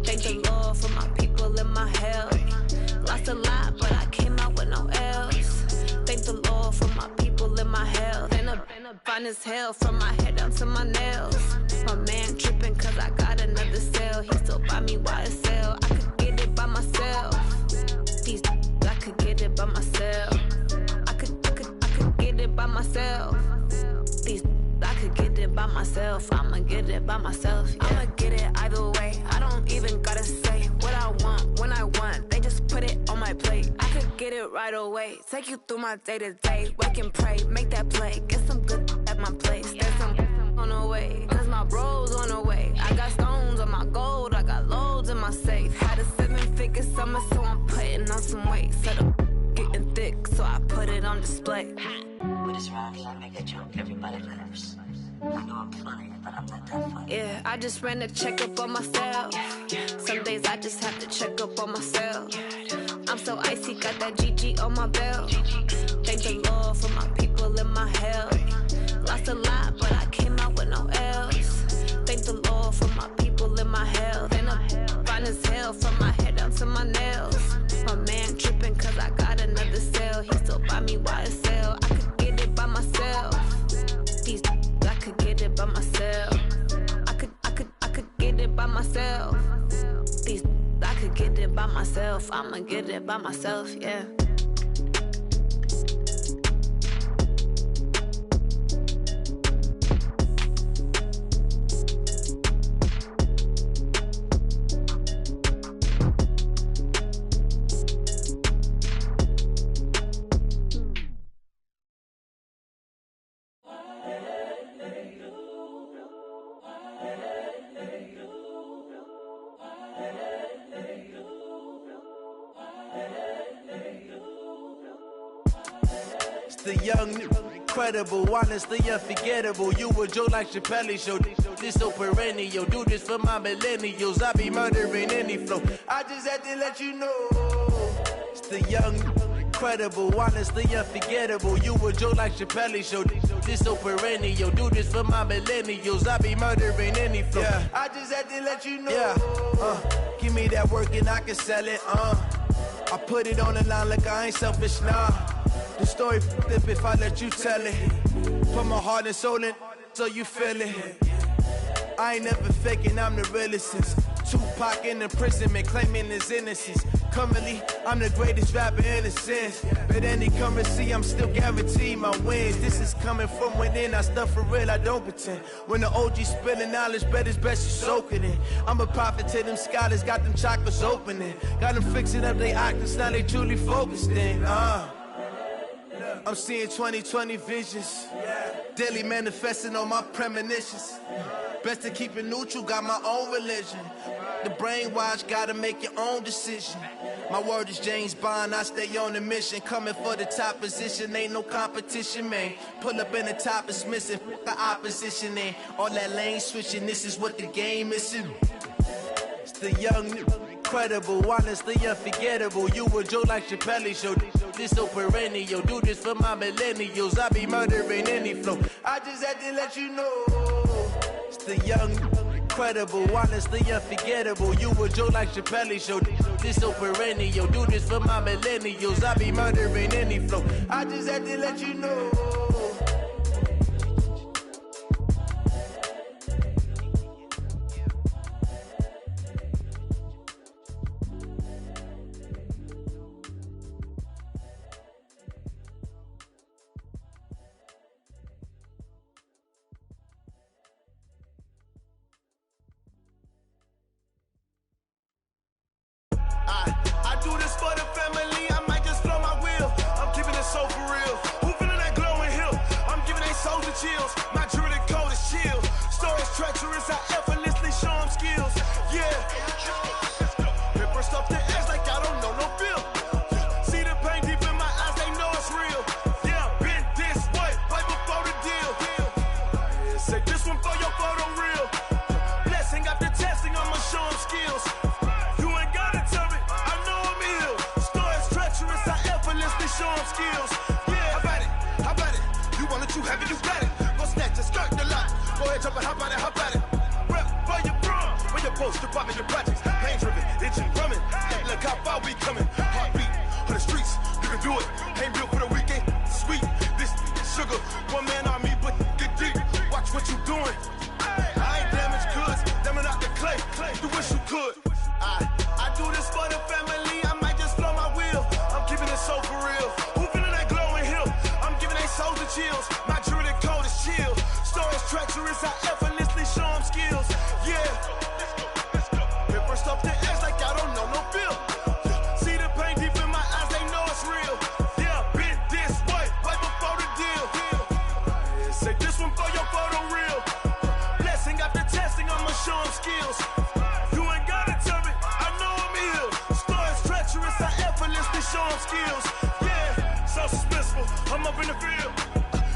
Thank the Lord for my people and my health. Lost a lot, but I came out with no L's. Thank the Lord for my people and my health. And I'm fine as hell from my head down to my nails. My man tripping cause I got another cell. He still buy me YSL. I could get it by myself. These I could get it by myself. I could get it by myself. These I could get it by myself. I'ma get it by myself. Yeah. I'ma get it either way. I don't even gotta say what I want when I want. They just put it on my plate. I could get it right away. Take you through my day to day. Wake and pray, make that play. Get some good at my place. There's some on the way. Cause my bro's on the way. I got stones on my gold. I got loads in my safe. Had a 7-figure summer, so I'm putting on some weight. Set up getting thick, so I put it on display. With his rhymes, I make a joke, everybody laughs. I know I'm funny, but I'm not that funny. Yeah, I just ran a checkup on myself. Some days I just have to check up on myself. I'm so icy, got that GG on my belt. Thank the Lord for my people in my health. Lost a lot, but I came out with no L's. Thank the Lord for my people in my health. And I'm fine as hell from my head down to my nails. My man tripping cause I got another cell. He still buy me YSL. I could get it by myself. These I could get it by myself. I could get it by myself. These I could get it by myself. I'ma get it by myself, yeah. The young, incredible, honestly unforgettable. You a Joe like Chappelle show. This so perennial. Do this for my millennials. I be murdering any flow. I just had to let you know. It's the young, incredible, honestly unforgettable. You a Joe like Chappelle show. This so perennial. Do this for my millennials. I be murdering any flow. Yeah. I just had to let you know. Yeah. Give me that work and I can sell it. I put it on the line like I ain't selfish, nah. The story flip if I let you tell it. Put my heart and soul in so you feel it. I ain't never faking, I'm the realest since Tupac in imprisonment, claiming his innocence. Currently, I'm the greatest rapper in a sense. But any currency, I'm still guaranteed my wins. This is coming from within, I stuff for real, I don't pretend. When the OG spilling knowledge, bet it's best you soak it in. I'm a prophet to them scholars, got them chakras opening. Got them fixing up they octaves, now they truly focused in. I'm seeing 2020 visions. Daily manifesting on my premonitions. Best to keep it neutral, got my own religion. The brainwash, gotta make your own decision. My word is James Bond, I stay on the mission. Coming for the top position, ain't no competition, man. Pull up in the top, it's missing, the opposition ain't. All that lane switching, this is what the game is. It's the young, incredible, honestly unforgettable. You a Joe like Chappelle show. This so perennial. Do this for my millennials. I be murdering any flow. I just had to let you know. It's the young, incredible, honestly unforgettable. You a Joe like Chappelle show. This so perennial. Do this for my millennials. I be murdering any flow. I just had to let you know. I do this for the family, I might just blow my wheel. I'm keeping it so for real. Who feeling that glowing hill? I'm giving they souls the chills. My jewelry code is chill. Stories treacherous, I effortlessly show them skills. Yeah. Ripper stuff the edge like I don't know no feel. See the pain deep in my eyes, they know it's real. Yeah, been this way, right before the deal. Say this one for your photo real. Blessing after testing, I'ma show them skills. Show them skills. Yeah, how about it? You want it, you have it, you got it. Go snatch a skirt the lot. Go ahead, jump and hop on it. Rep for your bro. When you're supposed to pop in your projects. Pain driven, itching, drumming. Hey, look how far we coming. Heartbeat on the streets. You can do it. Ain't built for the weekend. Sweet, this sugar. One man army, but get deep. Watch what you doing. I ain't damaged goods. Damn out the clay. You wish you could. I do this for the family. I might just blow my wheel. I'm keeping it so for real. Who feeling that glowing hill? I'm giving they souls the chills. My jewelry code is chill. Stories treacherous, I effortlessly show them skills. Yeah. Ripper stuff the edge like I don't know no feel. See the pain deep in my eyes, they know it's real. Yeah, been this way, right before the deal. Say this one for your photo real. Blessing after testing, I'ma show them skills. You ain't gotta tell me, I know I'm ill. Stories treacherous, I effortlessly show them skills. Yeah, so suspenseful, I'm up in the field.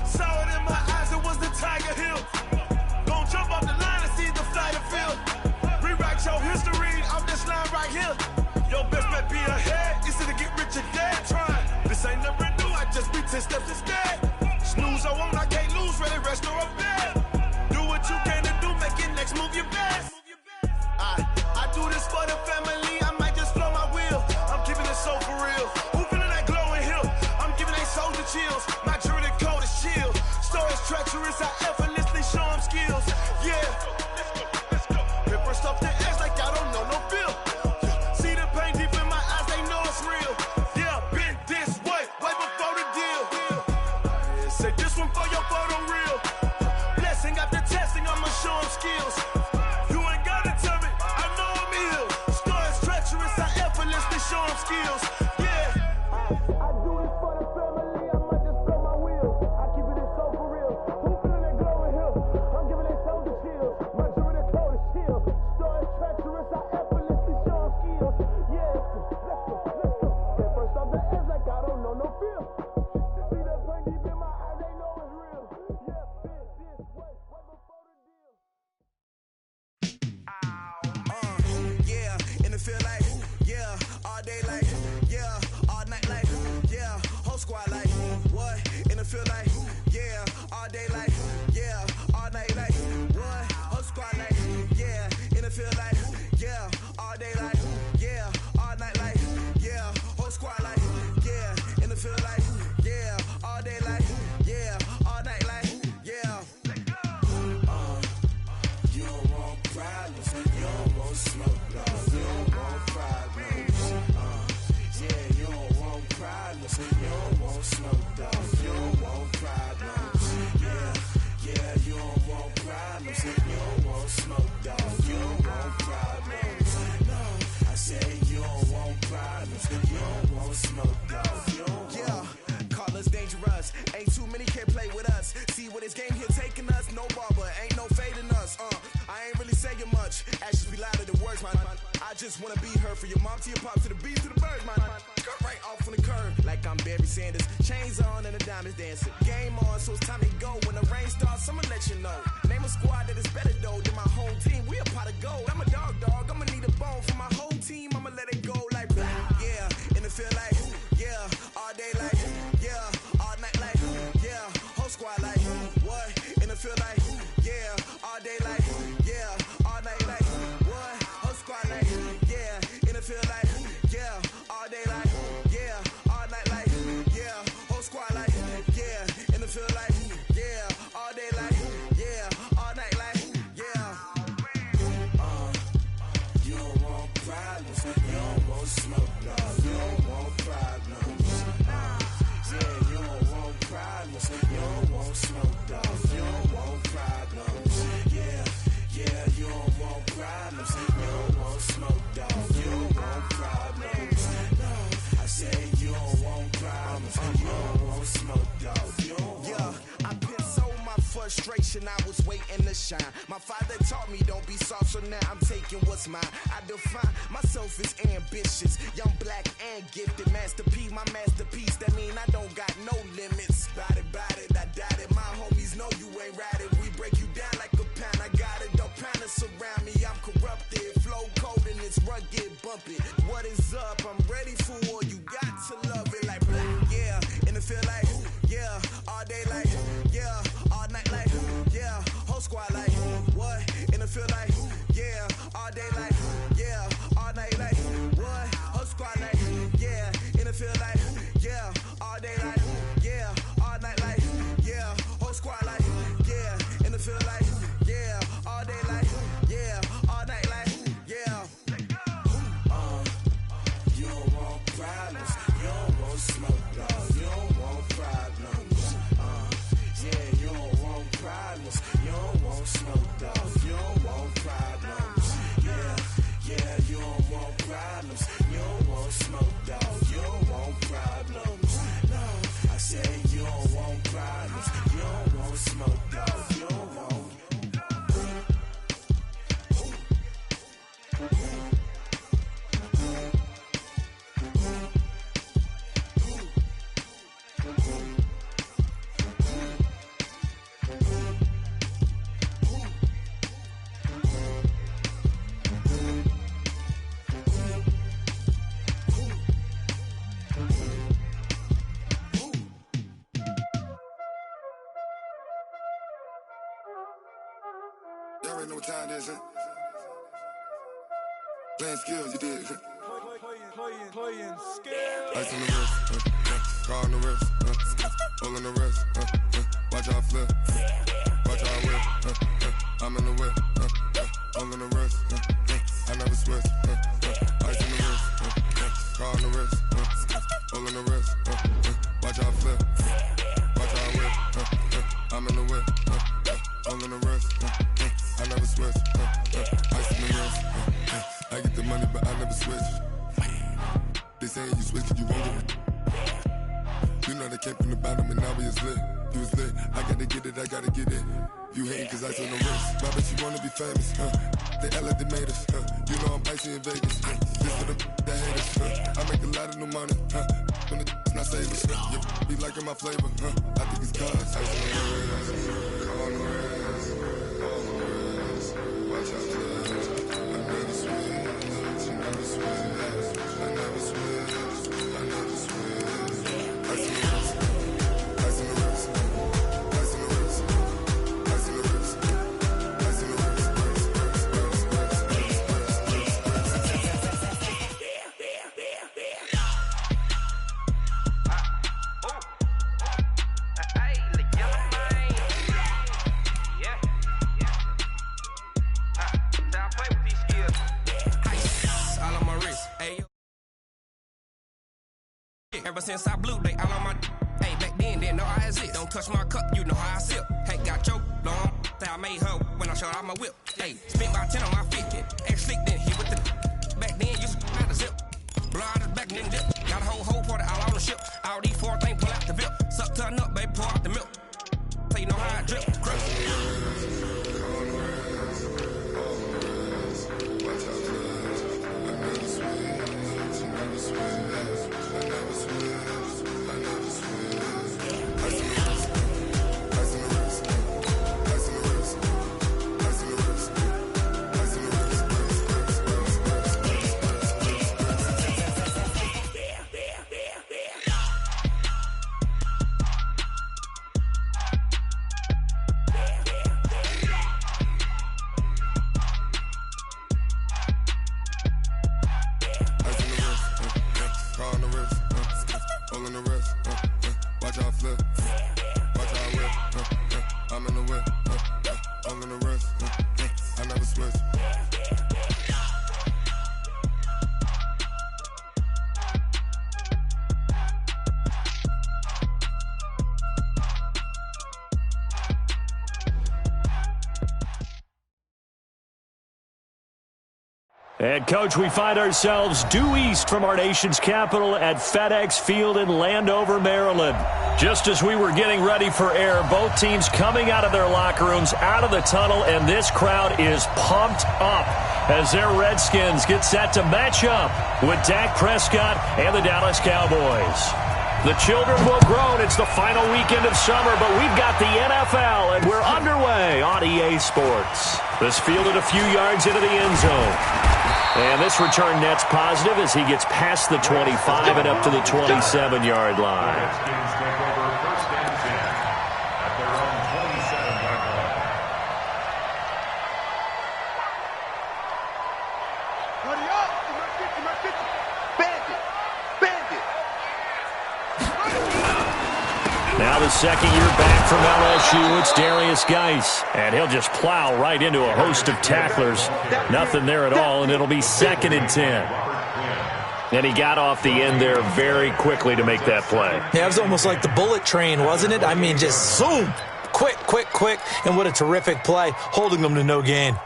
Saw it in my eyes, it was the Tiger Hill. 10 steps instead. Snooze or won't, I can't lose, ready, rest or a bed. Do what you can to do, make your next move your best. I do this for the family, I might just flow my wheel. I'm keeping it so for real. Who feeling that glowing hill? I'm giving they soldier chills. My jewelry coat is chill. Stories treacherous, I effortlessly show them skills. Yeah. Hit first off the edge like I don't know no feel. See the pain deep in my eyes, they know it's real. Yeah, been this way before the deal. Say this one for your photo real. Blessing after testing, I'ma show them skills. You ain't gotta tell me, I know I'm ill. Stories treacherous, I effortlessly show them skills. Yeah. I do this for the family, I might just blow my wheel. I keep it so for real. Who feeling that glowing hill? I'm giving they soldier chills. My jewelry coat is chill. Stories treacherous, I effortlessly show them skills. Yeah, let's go. At first off the edge like I don't know no feel. See that pain deep in my eyes, they know it's real. Yeah, been this way before the deal. Yeah, and it feel like, yeah, all day like, yeah, all night like, yeah, whole squad like, what? And it feel like, yeah, all day like, yeah, all night like, what? Whole squad like, yeah, and it feel like, yeah, all day like, yeah, all night like, yeah, whole squad like, yeah, and it feel like, yeah, all day like, yeah, all night like, yeah. You don't want problems, you don't want smoke, dog. You don't want problems. Yeah, you don't want problems, you don't want smoke, dog. You don't want problems. Yeah, you don't want problems, you don't want smoke, dog. You don't want problems. No, I say you don't want problems, you don't want smoke, dog. You don't want. Call us dangerous. Ain't too many can play with us. See where this game here taking us. No barber, ain't no fading us. I ain't really saying much. Actions be louder than words, man. I just wanna be heard. For your mom to your pop to the beat to the birds, man. Cut right off on the curb like I'm Barry Sanders. Chains on and the diamonds dancing. Game on, so it's time to go. When the rain starts, I'ma let you know. Name a squad that is better though than my home team. We a pot of gold. I'm a dog. I'ma need a bone for my whole team. I'ma let it go like blah. Yeah, and it feel like, yeah, all day like, yeah, all night like, yeah, whole squad like, what? And it feel like, yeah, all day like, yeah, all night like, what? Whole squad like, yeah, and it feel like, yeah, all day like, yeah, all night like, yeah, whole squad like, yeah, and it feel like, yeah, all day like, yeah, all night like, yeah. You don't want problems, you don't want smoke, dog. You don't want problems. Yeah, you don't want problems, you don't want smoke, dog. You don't want problems. Yeah, you don't want problems, you don't want smoke, dog. You don't want problems. No, I say you don't want problems, you don't want smoke, dog. You don't want. Yeah, I've been so my frustration, I was waiting to shine. My father taught me don't be soft, so now I'm taking what's mine. I define myself as ambitious, young, black, and gifted. Master P, my masterpiece, that mean I don't got no limits. Bout it, I doubt it. My homies know you ain't ride it. We break you down like a pound. I got it, don't panic surround me. I'm corrupted, flow cold and it's rugged, bump it. What is up? I'm ready for war. You got to love it like blah. Yeah, and it feel like, yeah, all day like, yeah, all night like, yeah, whole squad like, what? And it feel like, yeah, all day like, yeah, all night like, what? Whole squad like, yeah, and it feel like, yeah, all day like, yeah, all night already know what time it is, huh? Playing skills, you did. Playing skills. Ice on the wrist, car on the wrist, all on the wrist, watch how I flip, watch how I whip, I'm in the whip, all on the wrist, I never switch, ice on the wrist, car on the wrist, all on the wrist, watch how I flip, watch how I whip, I'm in the whip, all on the wrist, I never switch, ice on the wrist, I get the money but I never switch. They saying you switch cause you won't get it. You know they came from the bottom and now we is lit. You was lit, I gotta get it, I gotta get it. You hating cause ice on the wrist. Why bet you wanna be famous, They act like they made us, You know I'm icy in Vegas, This for the that hate us, I make a lot of new money, When it's not savers, Be liking my flavor, I think it's cause ice on the wrist, on the wrist, on the wrist. Watch out for that, I never switch, you never switch. I never switch, I never switch. Ice in the wrist, ice in the wrist, ice in the wrist, ice in the wrist, ice in the wrist, Ever since I blew, they all on my. Hey, back then, didn't know I exist. Don't touch my cup, you know how I sip. Hey, got choked, long. Say I made her when I showed out my whip. Hey, spent about 10 on my 50. Ex-slick, then hit with the. Back then, used to out the zip. Blow out the back, then dip. Got a whole party all on the ship. All these 4 things pull out the VIP. Suck, turn up, baby, pour out the milk. So you know how I drip. And, Coach, we find ourselves due east from our nation's capital at FedEx Field in Landover, Maryland. Just as we were getting ready for air, both teams coming out of their locker rooms, out of the tunnel, and this crowd is pumped up as their Redskins get set to match up with Dak Prescott and the Dallas Cowboys. The children will grow, and it's the final weekend of summer, but we've got the NFL, and we're underway on EA Sports. This fielded a few yards into the end zone. And this return net's positive as he gets past the 25 and up to the 27-yard line. Redskins take over first and 10 at their own 27-yard line. Hurry up! Bandit! Bandit! Now the second year back from LSU, it's Darius Geis. And he'll just plow right into a host of tacklers. Nothing there at all, and it'll be 2nd and 10. And he got off the end there very quickly to make that play. Yeah, it was almost like the bullet train, wasn't it? I mean, just zoom. Quick, quick, quick. And what a terrific play, holding them to no gain.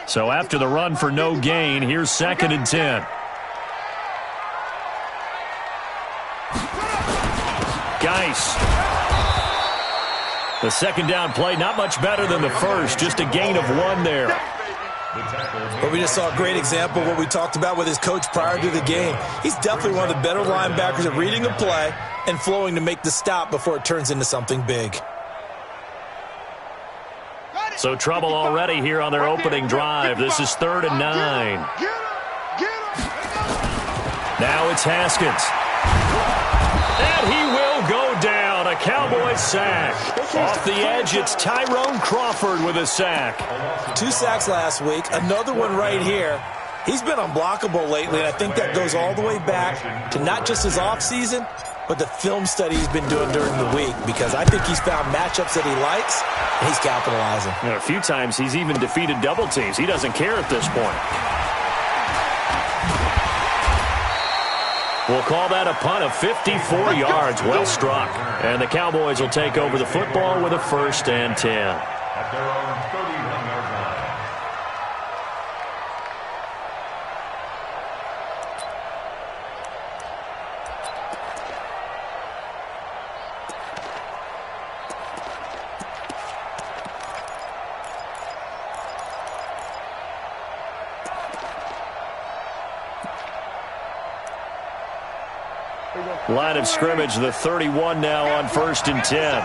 So after the run for no gain, here's 2nd and 10. Geis. The second down play, not much better than the first, just a gain of 1 there. But we just saw a great example of what we talked about with his coach prior to the game. He's definitely one of the better linebackers at reading a play and flowing to make the stop before it turns into something big. So trouble already here on their opening drive. This is 3rd and 9. Now it's Haskins. And he will go Cowboys sack. Off the edge, it's Tyrone Crawford with a sack. 2 sacks last week, another one right here. He's been unblockable lately, and I think that goes all the way back to not just his offseason, but the film study he's been doing during the week, because I think he's found matchups that he likes, and he's capitalizing. And a few times he's even defeated double teams. He doesn't care at this point. We'll call that a punt of 54 yards. Well struck. And the Cowboys will take over the football with a 1st and 10. At their own 31-yard line. Line of scrimmage, the 31 now on 1st and 10.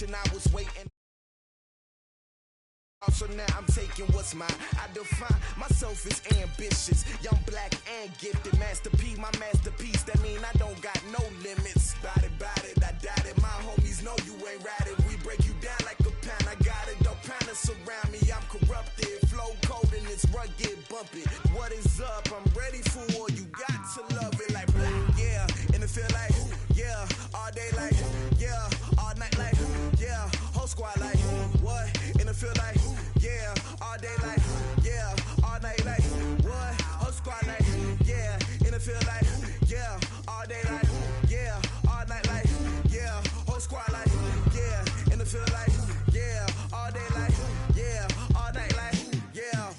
I was waiting. So now I'm taking what's mine. I define myself as ambitious, young, black, and gifted. Master P, my masterpiece. That mean I don't got no limits. Bout it, I doubt it. My homies know you ain't ratted. We break you down like a pound. I got it, don't pound to surround me. I'm corrupted, flow cold and it's rugged, bumpy. What is up? I'm ready for war. You got to love it like black, yeah. And it feel like, yeah, all day like, yeah, all night like, yeah, whole squad like, what? And it feel like, yeah, all day like, yeah, all night like, what? Whole squad like, yeah, and it feel like, yeah, all day like, yeah, all night like, yeah, whole squad like, yeah, and it feel like, yeah, all day like, yeah, all night like, yeah.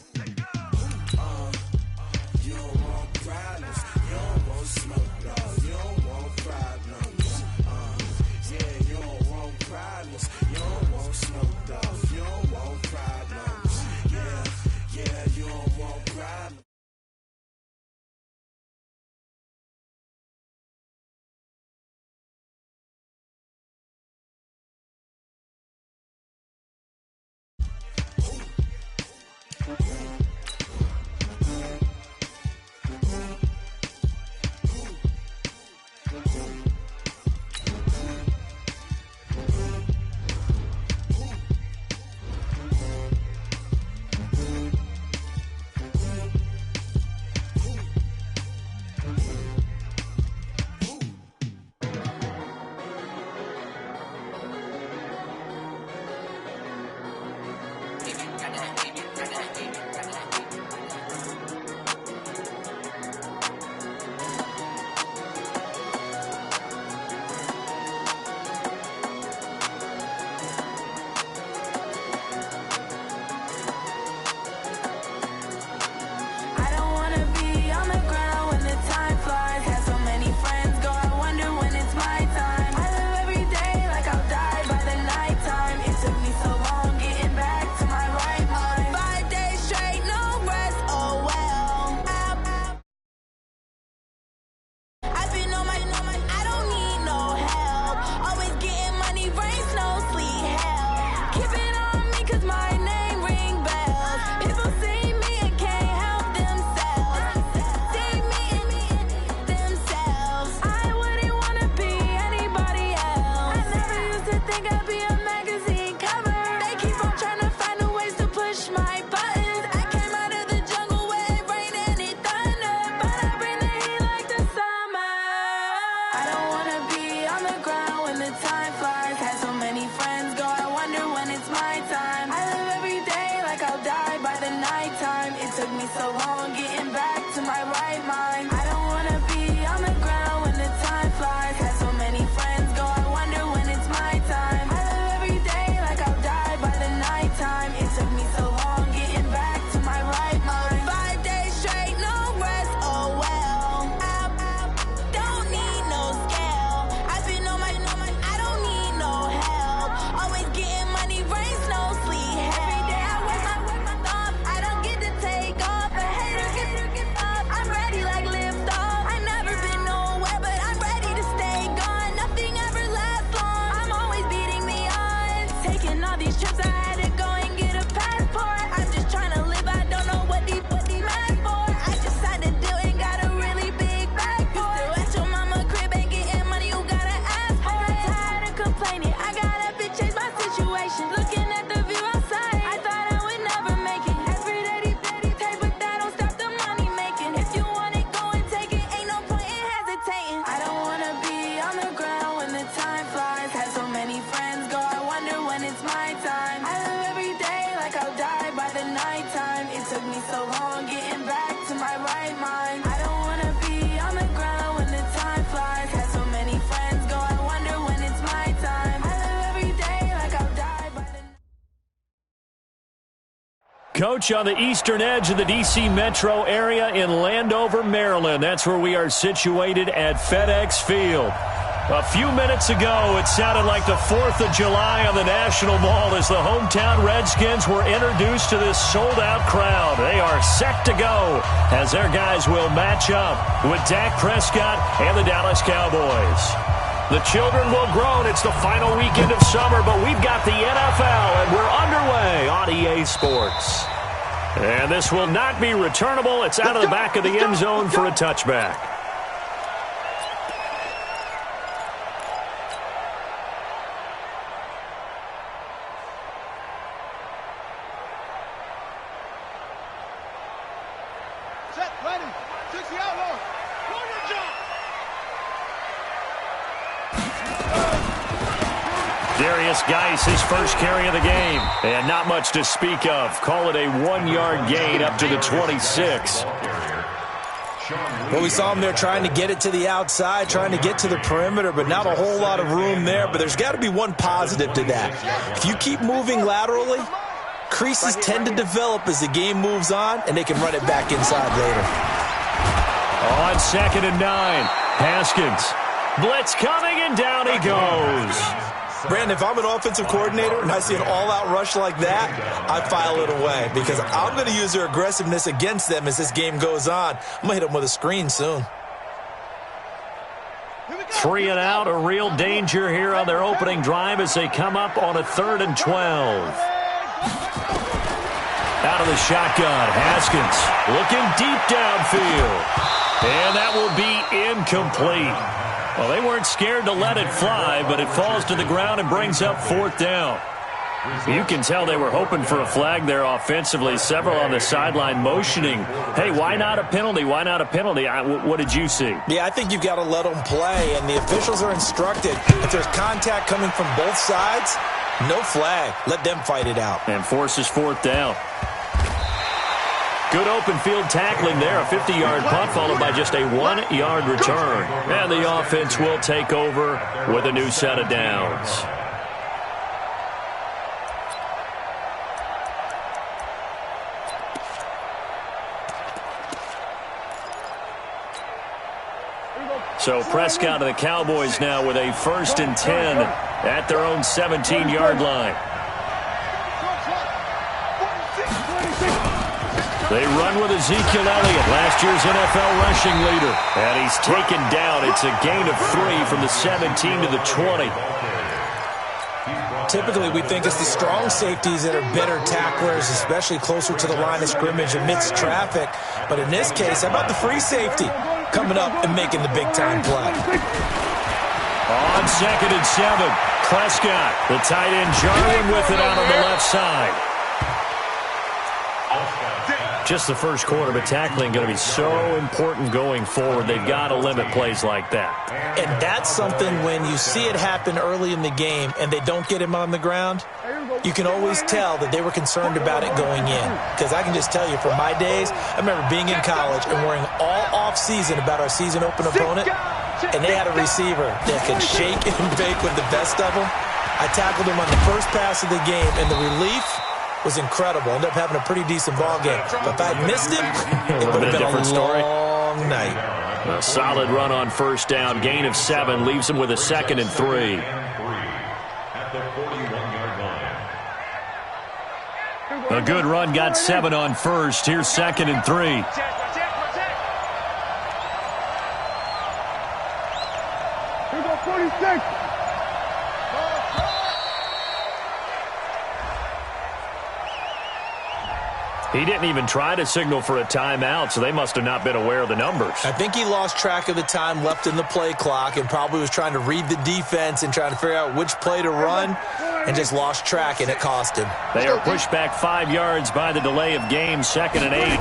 Coach, on the eastern edge of the D.C. metro area in Landover, Maryland. That's where we are situated at FedEx Field. A few minutes ago, it sounded like the 4th of July on the National Mall as the hometown Redskins were introduced to this sold-out crowd. They are set to go as their guys will match up with Dak Prescott and the Dallas Cowboys. The children will groan. It's the final weekend of summer, but we've got the NFL, and we're underway on EA Sports. And this will not be returnable. It's out of the back of the end zone for a touchback. Geis, his first carry of the game, and not much to speak of. Call it a 1-yard gain up to the 26. Well, we saw him there trying to get it to the outside, trying to get to the perimeter, but not a whole lot of room there. But there's got to be one positive to that. If you keep moving laterally, creases tend to develop as the game moves on, and they can run it back inside later. On 2nd and 9, Haskins. Blitz coming, and down he goes. Brandon, if I'm an offensive coordinator and I see an all-out rush like that, I file it away because I'm going to use their aggressiveness against them as this game goes on. I'm going to hit them with a screen soon. 3 and out, a real danger here on their opening drive as they come up on a 3rd and 12. Out of the shotgun, Haskins looking deep downfield. And that will be incomplete. Well, they weren't scared to let it fly, but it falls to the ground and brings up 4th down. You can tell they were hoping for a flag there offensively. Several on the sideline motioning, hey, why not a penalty? Why not a penalty? What did you see? Yeah, I think you've got to let them play, and the officials are instructed. If there's contact coming from both sides, no flag. Let them fight it out. And forces 4th down. Good open field tackling there. A 50-yard punt followed by just a 1-yard return. And the offense will take over with a new set of downs. So Prescott of the Cowboys now with a 1st and 10 at their own 17-yard line. They run with Ezekiel Elliott, last year's NFL rushing leader. And he's taken down. It's a gain of 3 from the 17 to the 20. Typically, we think it's the strong safeties that are better tacklers, especially closer to the line of scrimmage amidst traffic. But in this case, how about the free safety coming up and making the big-time play? On 2nd and 7, Prescott, the tight end, Jarwin with it out on the left side. Just the first quarter, but tackling going to be so important going forward. They've got to limit plays like that. And that's something when you see it happen early in the game and they don't get him on the ground, you can always tell that they were concerned about it going in. Because I can just tell you, from my days, I remember being in college and worrying all off-season about our season-open opponent, and they had a receiver that could shake and bake with the best of them. I tackled him on the first pass of the game, and the relief was incredible. Ended up having a pretty decent ball game. But if I had missed him, it would have been a long night. A solid run on 1st down. Gain of 7 leaves him with a 2nd and 3. At the 41-yard line. A good run got 7 on 1st. Here's 2nd and 3. Here we go, 46. He didn't even try to signal for a timeout, so they must have not been aware of the numbers. I think he lost track of the time left in the play clock and probably was trying to read the defense and trying to figure out which play to run and just lost track, and it cost him. They are pushed back 5 yards by the delay of game, 2nd and 8.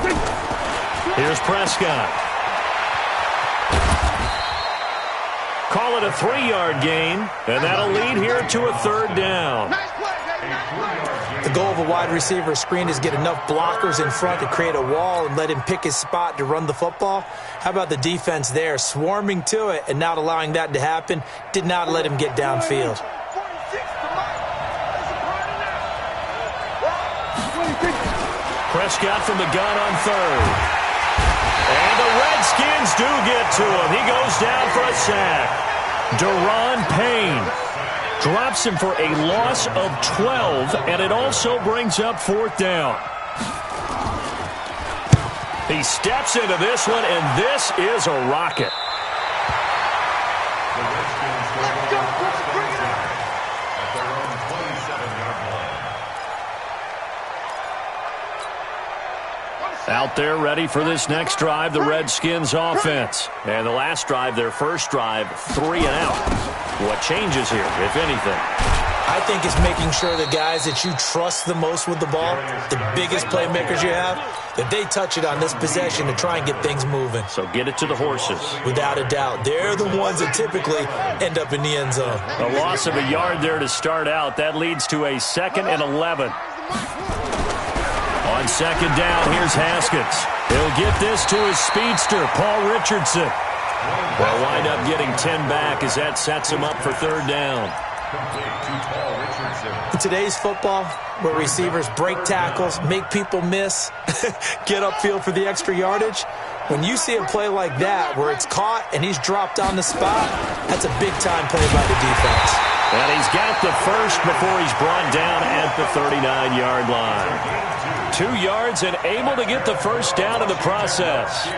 Here's Prescott. Call it a 3-yard gain, and that'll lead here to a 3rd down. The goal of a wide receiver screen is get enough blockers in front to create a wall and let him pick his spot to run the football. How about the defense there, swarming to it and not allowing that to happen? Did not let him get downfield. Prescott from the gun on third. And the Redskins do get to him. He goes down for a sack. Deron Payne drops him for a loss of 12, and it also brings up fourth down. He steps into this one, and this is a rocket. Out there ready for this next drive, the Redskins offense. And the last drive, their first drive, 3 and out. What changes here, if anything? I think it's making sure the guys that you trust the most with the ball, the biggest playmakers you have, that they touch it on this possession to try and get things moving. So get it to the horses. Without a doubt. They're the ones that typically end up in the end zone. A loss of a yard there to start out. That leads to a 2nd and 11. On second down, here's Haskins. He'll get this to his speedster, Paul Richardson. They'll wind up getting 10 back as that sets him up for third down. In today's football, where receivers break tackles, make people miss, get upfield for the extra yardage, when you see a play like that where it's caught and he's dropped on the spot, that's a big-time play by the defense. And he's got the first before he's brought down at the 39-yard line. 2 yards and able to get the first down in the process.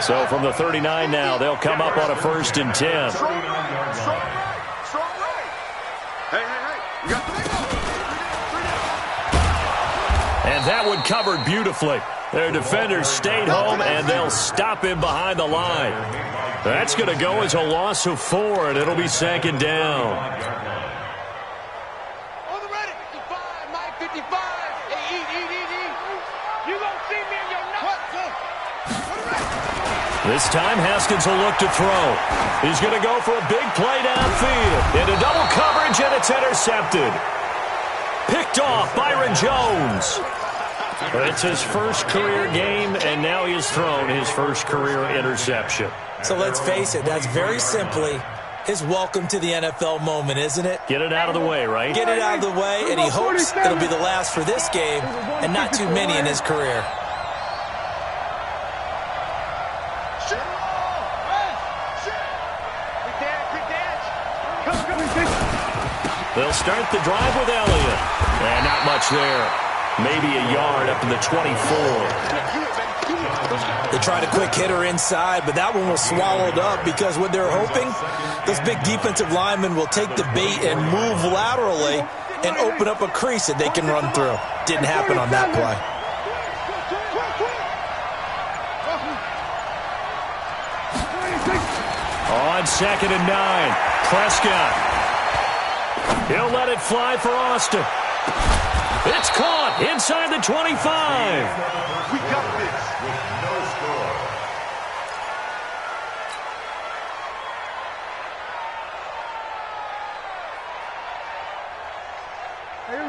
So from the 39 now, they'll come up on a 1st and 10. And that one covered beautifully. Their defenders stayed home, and they'll stop him behind the line. That's going to go as a loss of 4, and it'll be 2nd down. On the ready. 55, Mike, 55. Hey, eat. You gonna see me in your nuts. This time, Haskins will look to throw. He's going to go for a big play downfield. Into double coverage, and it's intercepted. Picked off Byron Jones. It's his first career game, and now he has thrown his first career interception. So let's face it, that's very simply his welcome to the NFL moment, isn't it? Get it out of the way, right? Get it out of the way, and he hopes it'll be the last for this game and not too many in his career. They'll start the drive with Elliott. And not much there. Maybe a yard up to the 24. They tried a quick hitter inside, but that one was swallowed up because what they're hoping, those big defensive linemen will take the bait and move laterally and open up a crease that they can run through. Didn't happen on that play. On 2nd and 9, Prescott. He'll let it fly for Austin. It's caught inside the 25. We got this with no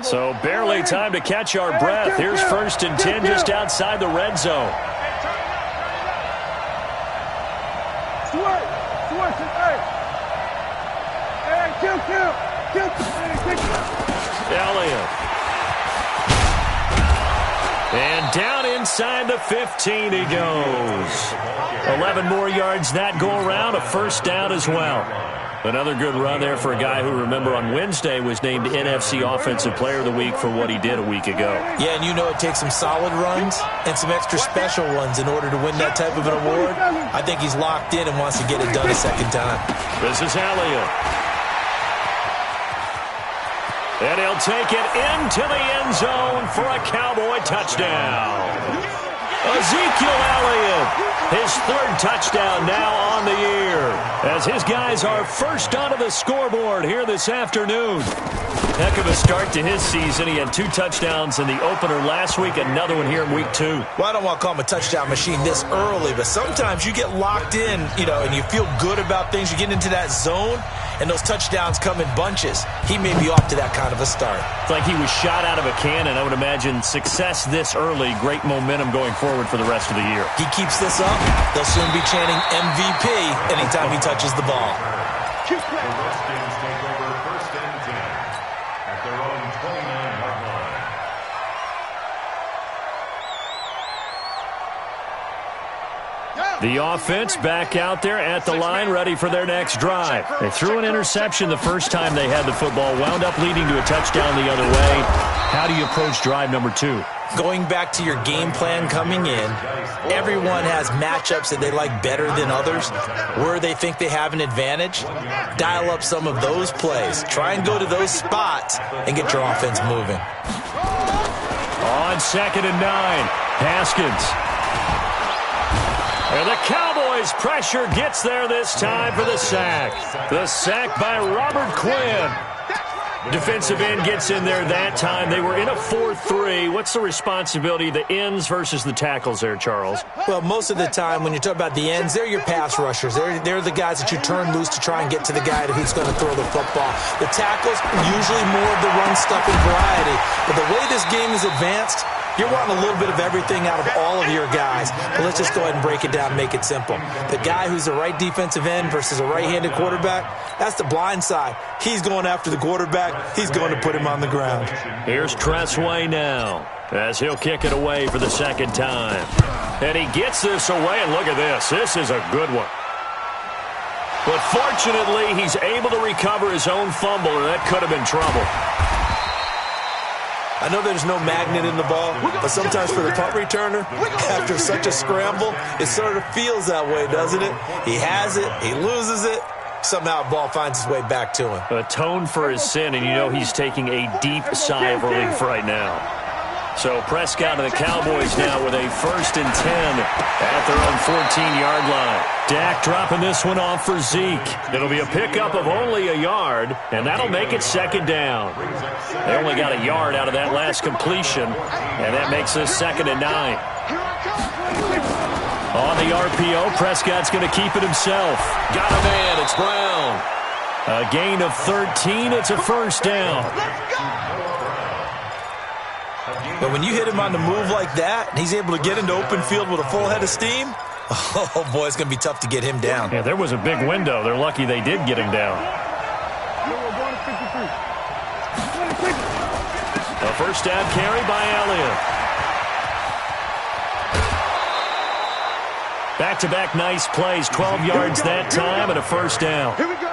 score. So barely time to catch our breath. Here's 1st and 10 just outside the red zone. Elliott. And down inside the 15 he goes. 11 more yards that go around, a 1st down as well. Another good run there for a guy who, remember, on Wednesday was named NFC Offensive Player of the Week for what he did a week ago. Yeah, and you know it takes some solid runs and some extra special ones in order to win that type of an award. I think he's locked in and wants to get it done a second time. This is Elliott. And he'll take it into the end zone for a Cowboy touchdown. Ezekiel Elliott, his 3rd touchdown now on the year, as his guys are first onto the scoreboard here this afternoon. Heck of a start to his season. He had 2 touchdowns in the opener last week, another one here in week 2. Well, I don't want to call him a touchdown machine this early, but sometimes you get locked in, and you feel good about things. You get into that zone, and those touchdowns come in bunches. He may be off to that kind of a start. It's like he was shot out of a cannon. I would imagine success this early, great momentum going forward for the rest of the year. He keeps this up, they'll soon be chanting MVP anytime he touches the ball. The Redskins take over 1st and 10 at their own 29-yard line. The offense back out there at the line, ready for their next drive. They threw an interception the first time they had the football, wound up leading to a touchdown the other way. How do you approach drive number 2? Going back to your game plan coming in, everyone has matchups that they like better than others, where they think they have an advantage. Dial up some of those plays. Try and go to those spots and get your offense moving. On 2nd and 9, Haskins. And the Cowboys' pressure gets there this time for the sack. The sack by Robert Quinn. Defensive end gets in there that time. They were in a 4-3. What's the responsibility of the ends versus the tackles there, Charles? Well, most of the time when you talk about the ends, they're your pass rushers. They're the guys that you turn loose to try and get to the guy who's going to throw the football. The tackles, usually more of the run-stuffing variety. But the way this game is advanced, you're wanting a little bit of everything out of all of your guys. But let's just go ahead and break it down and make it simple. The guy who's the right defensive end versus a right-handed quarterback, that's the blind side. He's going after the quarterback. He's going to put him on the ground. Here's Tressway now as he'll kick it away for the second time. And he gets this away, and look at this. This is a good one. But fortunately, he's able to recover his own fumble, and that could have been trouble. I know there's no magnet in the ball, but sometimes for the punt returner, after such a scramble, it sort of feels that way, doesn't it? He has it, he loses it, somehow the ball finds its way back to him. Atone for his sin, and you know he's taking a deep sigh of relief right now. So Prescott and the Cowboys now with a 1st and 10 at their own 14-yard line. Dak dropping this one off for Zeke. It'll be a pickup of only a yard, and that'll make it 2nd down. They only got a yard out of that last completion, and that makes this 2nd and 9. On the RPO, Prescott's going to keep it himself. Got a man, it's Brown. A gain of 13, it's a 1st down. But when you hit him on the move like that, and he's able to get into open field with a full head of steam, oh, boy, it's going to be tough to get him down. Yeah, there was a big window. They're lucky they did get him down. A 1st down carry by Elliott. Back-to-back nice plays, 12 yards that time and a 1st down. Here we go.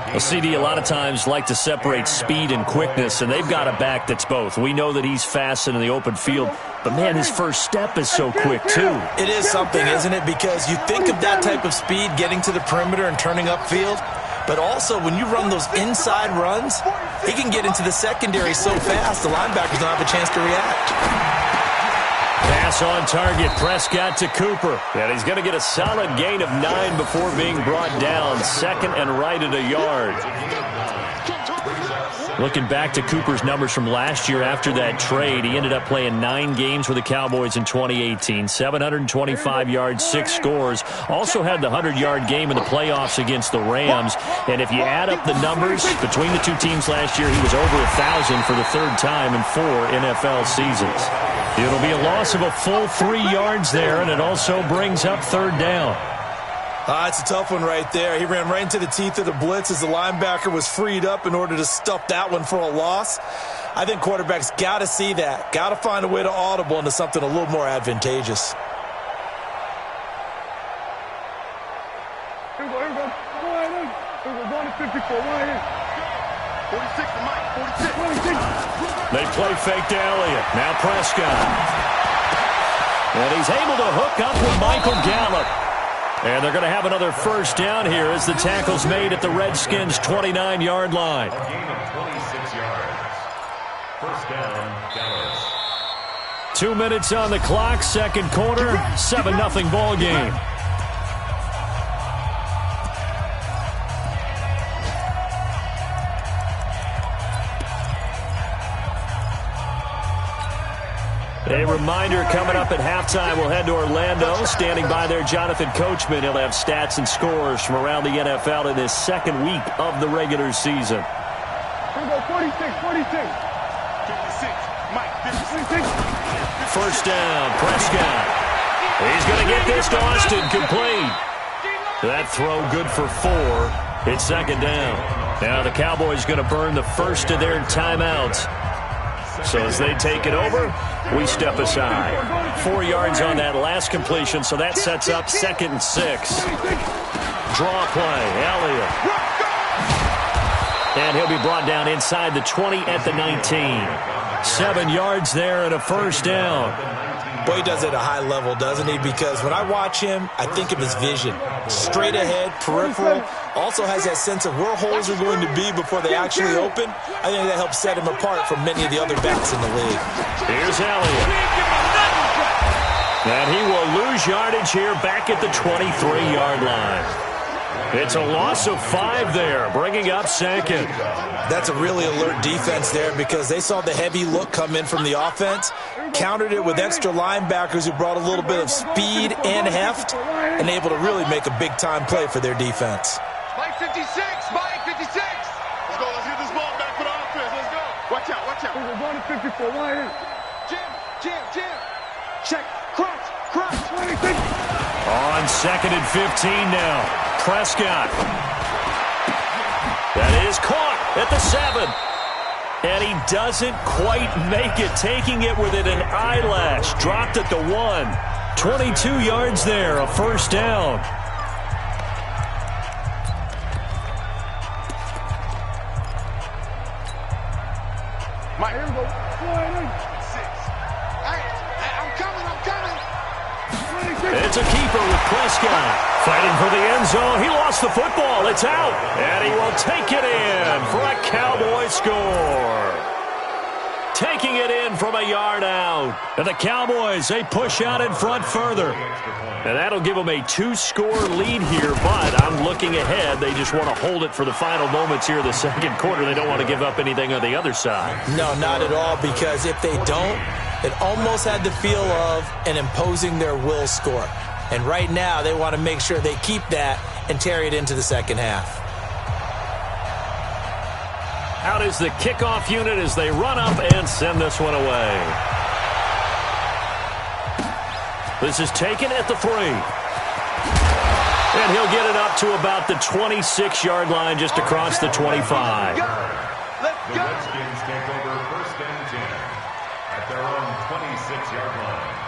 Well, CD, a lot of times like to separate speed and quickness, and they've got a back that's both. We know that he's fast in the open field, but, man, his first step is so quick, too. It is something, isn't it? Because you think of that type of speed getting to the perimeter and turning upfield, but also when you run those inside runs, he can get into the secondary so fast the linebackers don't have a chance to react. Pass on target, Prescott to Cooper. And he's going to get a solid gain of 9 before being brought down. 2nd and right at a yard. Looking back to Cooper's numbers from last year after that trade, he ended up playing 9 games with the Cowboys in 2018. 725 yards, 6 scores. Also had the 100-yard game in the playoffs against the Rams. And if you add up the numbers between the two teams last year, he was over 1,000 for the 3rd time in 4 NFL seasons. It'll be a loss of a full 3 yards there, and it also brings up 3rd down. It's a tough one right there. He ran right into the teeth of the blitz as the linebacker was freed up in order to stuff that one for a loss. I think quarterbacks got to see that. Got to find a way to audible into something a little more advantageous. Here we go. Go ahead in. Here we go. Going to 54. One in. 46 to Mike. 46. They play fake to Elliott. Now Prescott. And he's able to hook up with Michael Gallup. And they're going to have another 1st down here as the tackle's made at the Redskins' 29-yard line. A gain of 26 yards. 1st down, Dallas. 2 minutes on the clock, 2nd quarter, 7-0 ball game. A reminder, coming up at halftime, we'll head to Orlando. Standing by there, Jonathan Coachman. He'll have stats and scores from around the NFL in his 2nd week of the regular season. Here we go. 46. 56. Mike. 56. 1st down, Prescott. He's going to get this to Austin, complete. That throw good for 4. It's 2nd down. Now the Cowboys going to burn the first of their timeouts. So as they take it over, we step aside. 4 yards on that last completion, so that sets up 2nd and 6. Draw play, Elliott. And he'll be brought down inside the 20 at the 19. 7 yards there and a first down. Boy, he does it at a high level, doesn't he? Because when I watch him, I think of his vision. Straight ahead, peripheral. Also has that sense of where holes are going to be before they actually open. I think that helps set him apart from many of the other backs in the league. Here's Elliott. And he will lose yardage here back at the 23-yard line. It's a loss of 5 there, bringing up 2nd. That's a really alert defense there because they saw the heavy look come in from the offense, countered it with extra linebackers who brought a little bit of speed and heft, and able to really make a big-time play for their defense. Mike 56, Mike 56. Let's go, let's get this ball back for the offense. Let's go. Watch out, watch out. We're going to 54, line in. Jam. Check, crunch, 26. On 2nd and 15 now. Prescott. That is caught at the 7. And he doesn't quite make it, taking it within an eyelash. Dropped at the 1. 22 yards there, a first down. Mike, here we go. 6. I'm coming. It's a keeper with Prescott. Fighting for the end zone. He lost the football. It's out. And he will take it in for a Cowboy score. Taking it in from a yard out. And the Cowboys, they push out in front further. And that'll give them a 2-score lead here. But I'm looking ahead. They just want to hold it for the final moments here of the second quarter. They don't want to give up anything on the other side. No, not at all, because if they don't, it almost had the feel of an imposing their will score. And right now, they want to make sure they keep that and carry it into the second half. Out is the kickoff unit as they run up and send this one away. This is taken at the 3. And he'll get it up to about the 26-yard line just across the 25. The Redskins take over 1st and 10 at their own 26-yard line.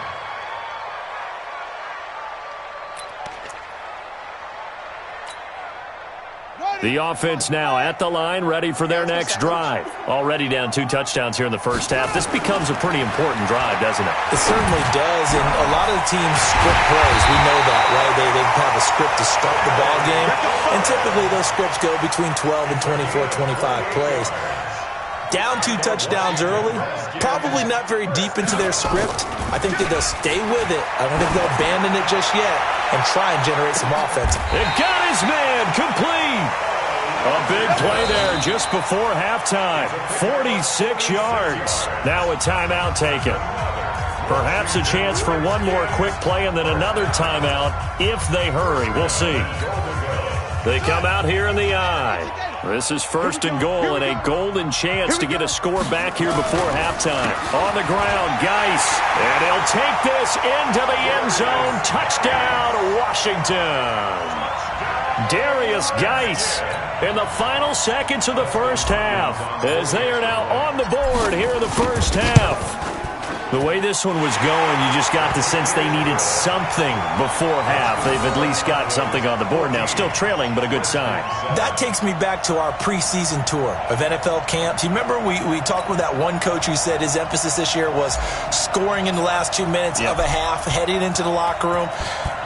The offense now at the line, ready for their next drive. Already down 2 touchdowns here in the first half. This becomes a pretty important drive, doesn't it? It certainly does, and a lot of the teams script plays. We know that, right? They have a script to start the ball game, and typically those scripts go between 12 and 24, 25 plays. Down 2 touchdowns early, probably not very deep into their script. I think that they'll stay with it. I don't think they'll abandon it just yet and try and generate some offense. It got his man complete. A big play there just before halftime. 46 yards. Now a timeout taken. Perhaps a chance for one more quick play and then another timeout if they hurry. We'll see. They come out here in the eye. This is 1st and goal and a golden chance to get a score back here before halftime. On the ground, Geis. And he'll take this into the end zone. Touchdown, Washington. Darius Geis in the final seconds of the first half as they are now on the board here in the first half. The way this one was going, you just got the sense they needed something before half. They've at least got something on the board now. Still trailing, but a good sign. That takes me back to our preseason tour of NFL camps. You remember we talked with that one coach who said his emphasis this year was scoring in the last 2 minutes of a half, heading into the locker room.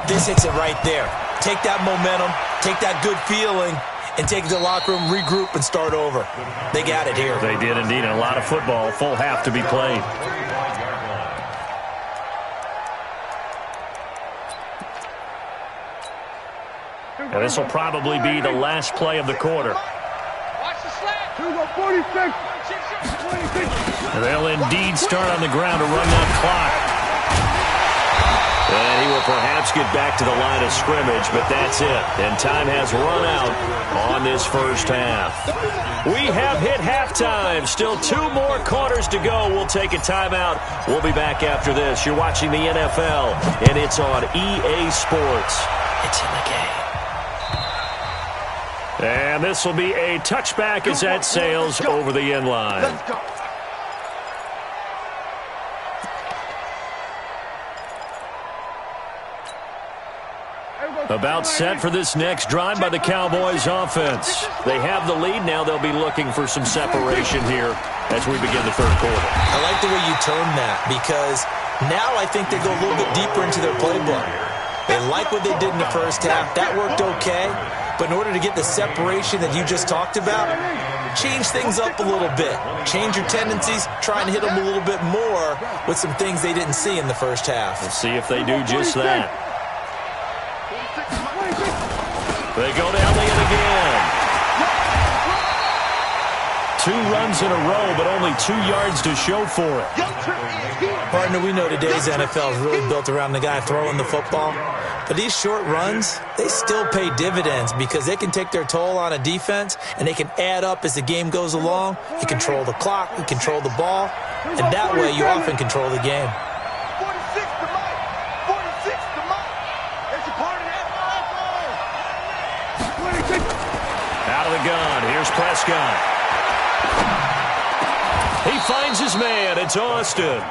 This hits it right there. Take that momentum, take that good feeling, and take it to the locker room, regroup, and start over. They got it here. They did indeed. A lot of football, full half to be played. And this will probably be the last play of the quarter. Watch the slant. 46. They'll indeed start on the ground to run that clock. And he will perhaps get back to the line of scrimmage, but that's it. And time has run out on this first half. We have hit halftime. Still 2 more quarters to go. We'll take a timeout. We'll be back after this. You're watching the NFL, and it's on EA Sports. It's in the game. And this will be a touchback as that sails over the end line. About set for this next drive by the Cowboys offense. They have the lead. Now they'll be looking for some separation here as we begin the third quarter. I like the way you termed that because now I think they go a little bit deeper into their playbook. They like what they did in the first half. That worked okay. But in order to get the separation that you just talked about, change things up a little bit. Change your tendencies. Try and hit them a little bit more with some things they didn't see in the first half. We'll see if they do just that. They go to Elliott again. 2 runs in a row, but only 2 yards to show for it. Partner, we know today's NFL is really built around the guy throwing the football. But these short runs, they still pay dividends because they can take their toll on a defense, and they can add up as the game goes along. You control the clock, you control the ball, and that way you often control the game. 46 to Mike. 46 to Mike. There's a part of that. Out of the gun. Here's Prescott. He finds his man. It's Austin.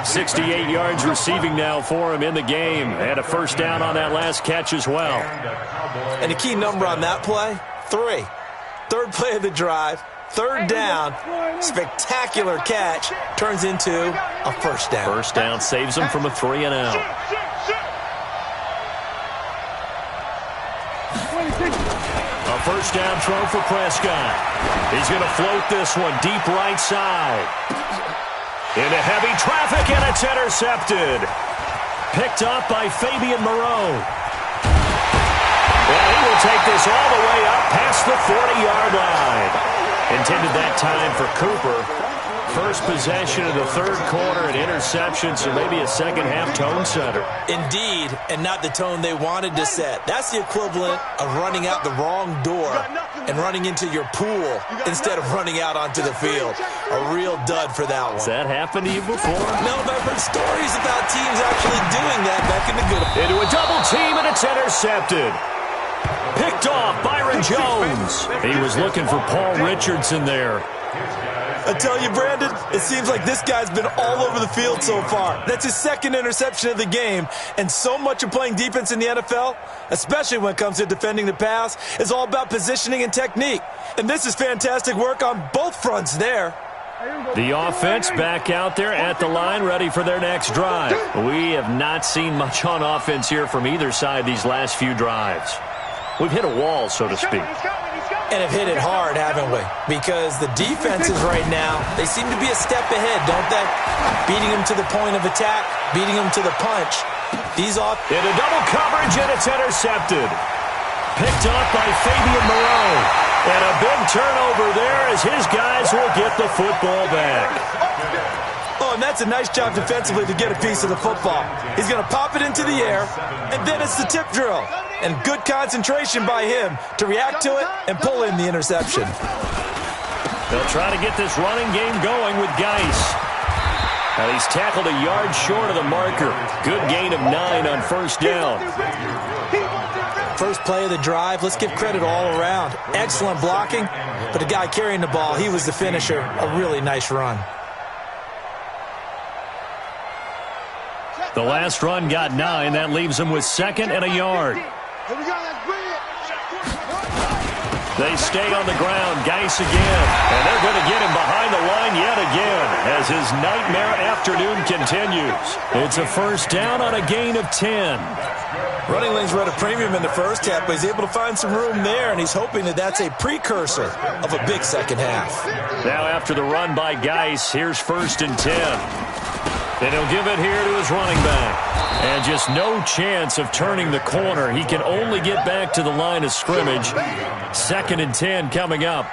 68 yards receiving now for him in the game. And a first down on that last catch as well. And the key number on that play, 3. Third play of the drive, third down, spectacular catch, turns into a first down. First down saves him from a 3 and out. A first down throw for Prescott. He's going to float this one deep right side. Into heavy traffic, and it's intercepted. Picked up by Fabian Moreau. And he will take this all the way up past the 40-yard line. Intended that time for Cooper. First possession of the third quarter, an interception, so maybe a second-half tone setter. Indeed, and not the tone they wanted to set. That's the equivalent of running out the wrong door and running into your pool instead of running out onto the field. A real dud for that one. Has that happened to you before? No, but I've heard stories about teams actually doing that back in the good old. Into a double team, and it's intercepted. Picked off, Byron Jones. He was looking for Paul Richardson there. I tell you, Brandon, it seems like this guy's been all over the field so far. That's his second interception of the game, and so much of playing defense in the NFL, especially when it comes to defending the pass, is all about positioning and technique. And this is fantastic work on both fronts there. The offense back out there at the line, ready for their next drive. We have not seen much on offense here from either side these last few drives. We've hit a wall, so to speak. And have hit it hard, haven't we? Because the defenses right now, they seem to be a step ahead, don't they? Beating them to the point of attack, beating them to the punch. These off into double coverage, and it's intercepted. Picked up by Fabian Moreau. And a big turnover there as his guys will get the football back. Oh, and that's a nice job defensively to get a piece of the football. He's going to pop it into the air, and then it's the tip drill. And good concentration by him to react to it and pull in the interception. They'll try to get this running game going with Geis. Now he's tackled a yard short of the marker. Good gain of 9 on first down. First play of the drive, let's give credit all around. Excellent blocking, but the guy carrying the ball, he was the finisher. A really nice run. The last run got 9. That leaves him with 2nd and a yard. They stay on the ground. Geis again. And they're going to get him behind the line yet again as his nightmare afternoon continues. It's a first down on a gain of 10. Running lanes were at a premium in the first half, but he's able to find some room there, and he's hoping that that's a precursor of a big second half. Now after the run by Geis, here's 1st and 10. And he'll give it here to his running back. And just no chance of turning the corner. He can only get back to the line of scrimmage. 2nd and 10 coming up.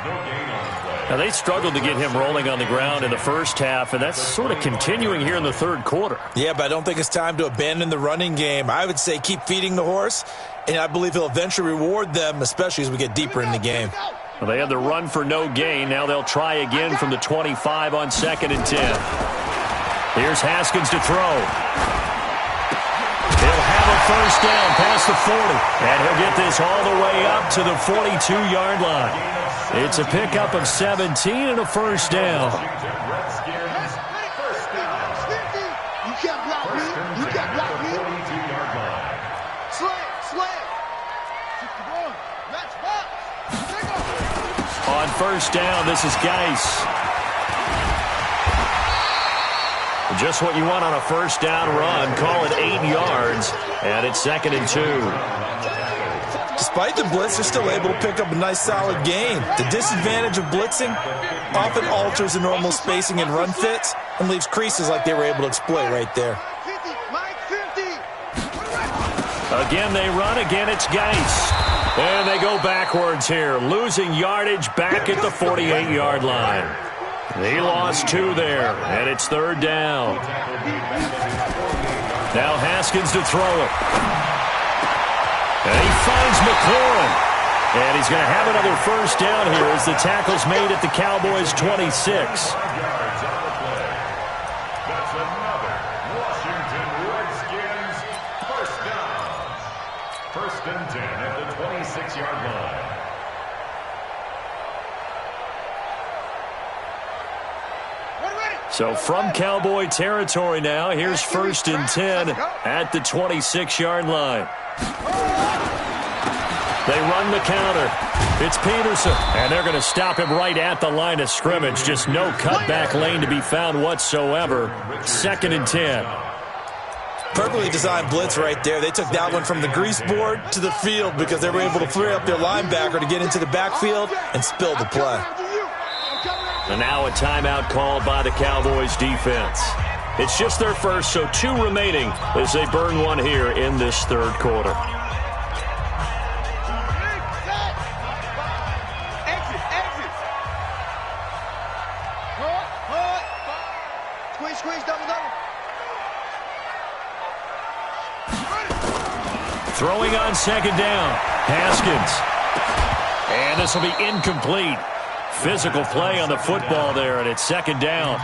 Now, they struggled to get him rolling on the ground in the first half, and that's sort of continuing here in the third quarter. Yeah, but I don't think it's time to abandon the running game. I would say keep feeding the horse, and I believe he'll eventually reward them, especially as we get deeper in the game. Well, they had the run for no gain. Now they'll try again from the 25 on 2nd and 10. Here's Haskins to throw. He'll have a first down past the 40. And he'll get this all the way up to the 42-yard line. It's a pickup of 17 and a first down. You can't block me. You can't block me. On first down, this is Geis. Just what you want on a first down run. Call it 8 yards, and it's 2nd and 2. Despite the blitz, they're still able to pick up a nice, solid gain. The disadvantage of blitzing often alters the normal spacing and run fits and leaves creases like they were able to exploit right there. Again, they run. Again, it's Geis. And they go backwards here, losing yardage back at the 48-yard line. He lost 2 there, and it's 3rd down. Now Haskins to throw it. And he finds McLaurin. And he's going to have another first down here as the tackle's made at the Cowboys' 26. That's another Washington Redskins first down. 1st and 10 at the 26-yard line. So from Cowboy territory now, here's 1st and 10 at the 26-yard line. They run the counter. It's Peterson, and they're going to stop him right at the line of scrimmage. Just no cutback lane to be found whatsoever. 2nd and 10. Perfectly designed blitz right there. They took that one from the grease board to the field because they were able to free up their linebacker to get into the backfield and spill the play. And now a timeout called by the Cowboys defense. It's just their first, so 2 remaining as they burn one here in this 3rd quarter. Squeeze, double. Throwing on 2nd down. Haskins. And this will be incomplete. Physical play on the football there, and it's 2nd down.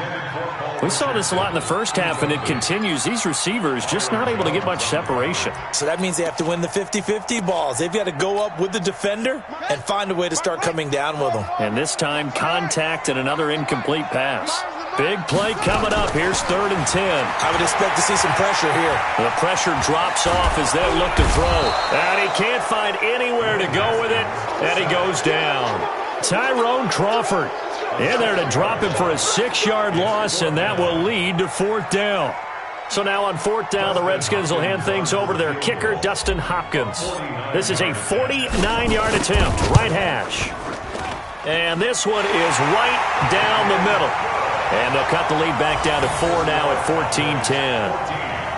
We saw this a lot in the first half, and it continues. These receivers just not able to get much separation. So that means they have to win the 50-50 balls. They've got to go up with the defender and find a way to start coming down with them. And this time, contact and another incomplete pass. Big play coming up. Here's 3rd and 10. I would expect to see some pressure here. The pressure drops off as they look to throw. And he can't find anywhere to go with it, and he goes down. Tyrone Crawford in there to drop him for a 6-yard loss, and that will lead to 4th down. So now on 4th down, the Redskins will hand things over to their kicker, Dustin Hopkins. This is a 49-yard attempt, right hash. And this one is right down the middle. And they'll cut the lead back down to 4 now at 14-10.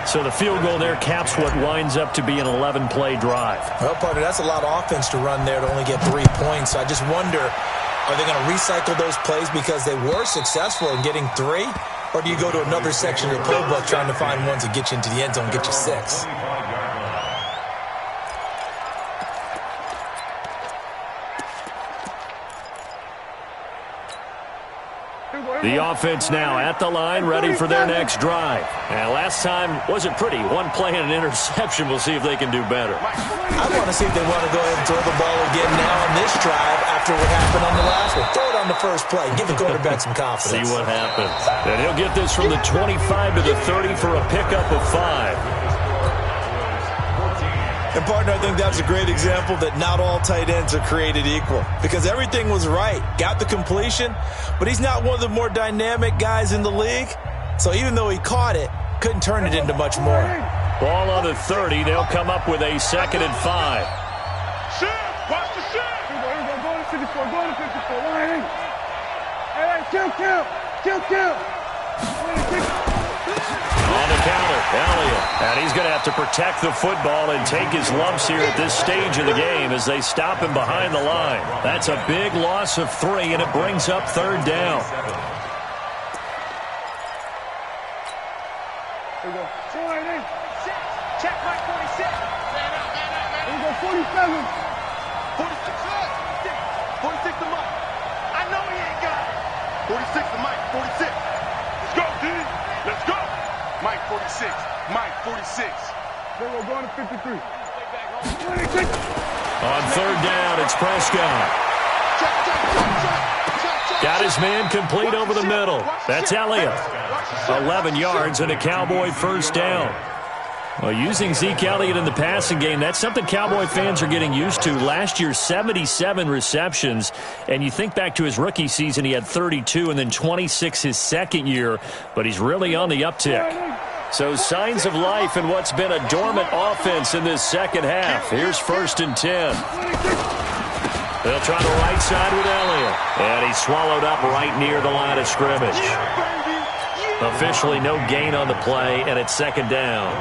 So the field goal there caps what winds up to be an 11-play drive. Well, partner, that's a lot of offense to run there to only get 3 points. So I just wonder, are they going to recycle those plays because they were successful in getting 3? Or do you go to another section of the playbook trying to find ones that get you into the end zone and get you 6? The offense now at the line, ready for their next drive. And last time wasn't pretty. 1 play and an interception. We'll see if they can do better. I want to see if they want to go ahead and throw the ball again now on this drive after what happened on the last one. Throw it on the first play. Give the quarterback some confidence. See what happens. And he'll get this from the 25 to the 30 for a pickup of 5. And, partner, I think that's a great example that not all tight ends are created equal because everything was right. Got the completion, but he's not one of the more dynamic guys in the league. So even though he caught it, couldn't turn it into much more. Ball on the 30. They'll come up with a 2nd and 5. Shit! Watch the shit! Go to 54. Go to 54. Hey, kill. On the counter, Elliott. And he's going to have to protect the football and take his lumps here at this stage of the game as they stop him behind the line. That's a big loss of 3, and it brings up 3rd down. Here we go. Check Mike 46. Here we go, 47. 46 to Mike. I know he ain't got it. 46 to Mike, 46. Let's go, D. Let's go. Mike 46. Mike 46. Then we're going to 53. 26. On 3rd down, it's Prescott. Got his man complete over the middle. That's Elliott. 11 yards and a Cowboy first down. Well, using Zeke Elliott in the passing game, that's something Cowboy fans are getting used to. Last year, 77 receptions. And you think back to his rookie season, he had 32 and then 26 his second year. But he's really on the uptick. So signs of life in what's been a dormant offense in this second half. Here's 1st and 10. They'll try the right side with Elliott. And he's swallowed up right near the line of scrimmage. Officially no gain on the play, and it's 2nd down.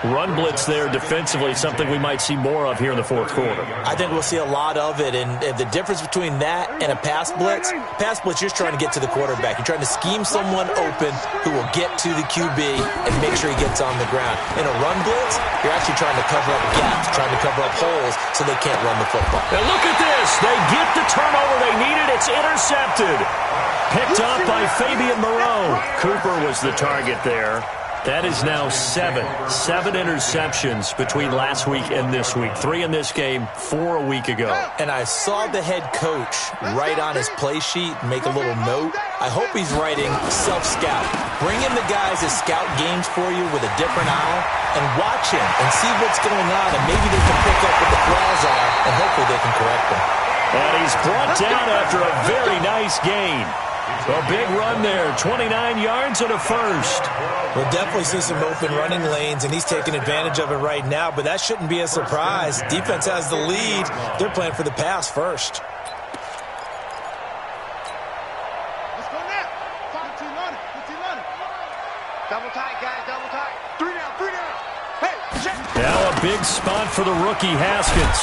Run blitz there defensively, something we might see more of here in the 4th quarter. I think we'll see a lot of it, and the difference between that and a pass blitz, you're trying to get to the quarterback. You're trying to scheme someone open who will get to the QB and make sure he gets on the ground. In a run blitz, you're actually trying to cover up gaps, trying to cover up holes so they can't run the football. Now look at this. They get the turnover they needed. It's intercepted. Picked up by Fabian Moreau. Cooper was the target there. That is now 7 interceptions between last week and this week. 3 in this game, 4 a week ago. And I saw the head coach write on his play sheet and make a little note. I hope he's writing self-scout. Bring in the guys that scout games for you with a different eye and watch him and see what's going on, and maybe they can pick up what the flaws are, and hopefully they can correct them. And he's brought down after a very nice gain. A big run there, 29 yards and a first. We'll definitely see some open running lanes, and he's taking advantage of it right now, but that shouldn't be a surprise. Defense has the lead. They're playing for the pass first. Let's go now. 15 running. Double tight, guys, double tight. 3 down. Hey, check. Now a big spot for the rookie Haskins.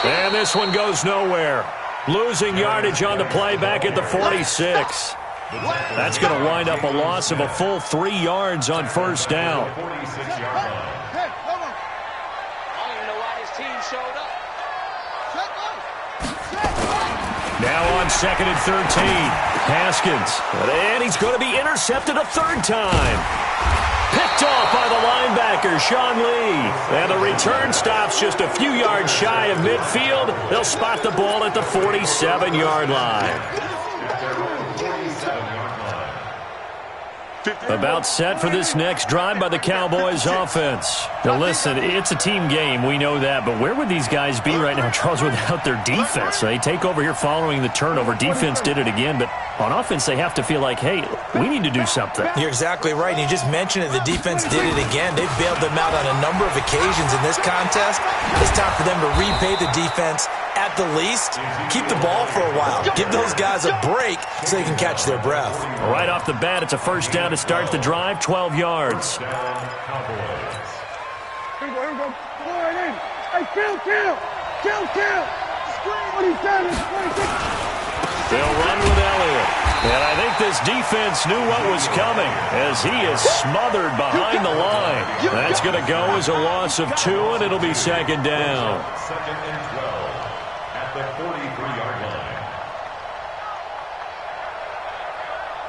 And this one goes nowhere. Losing yardage on the play back at the 46. That's going to wind up a loss of a full 3 yards on 1st down. Hey, come on. I don't even know why his team showed up. Now on 2nd and 13. Haskins. And he's going to be intercepted a 3rd time. Picked off by the linebacker, Sean Lee. And the return stops just a few yards shy of midfield. They'll spot the ball at the 47-yard line. About set for this next drive by the Cowboys offense. Now listen, it's a team game, we know that, but where would these guys be right now, Charles, without their defense? They take over here following the turnover. Defense did it again, but on offense they have to feel like, hey, we need to do something. You're exactly right. You just mentioned it. The defense did it again. They bailed them out on a number of occasions in this contest. It's time for them to repay the defense. At the least, keep the ball for a while. Give those guys a break so they can catch their breath. Right off the bat, it's a 1st down to start the drive, 12 yards. Here we go. Go right in. Hey, kill. Screen. 27, 26. They'll run with Elliott. And I think this defense knew what was coming as he is smothered behind the line. That's going to go as a loss of 2, and it'll be 2nd down. 2nd and 12 at the 43-yard line.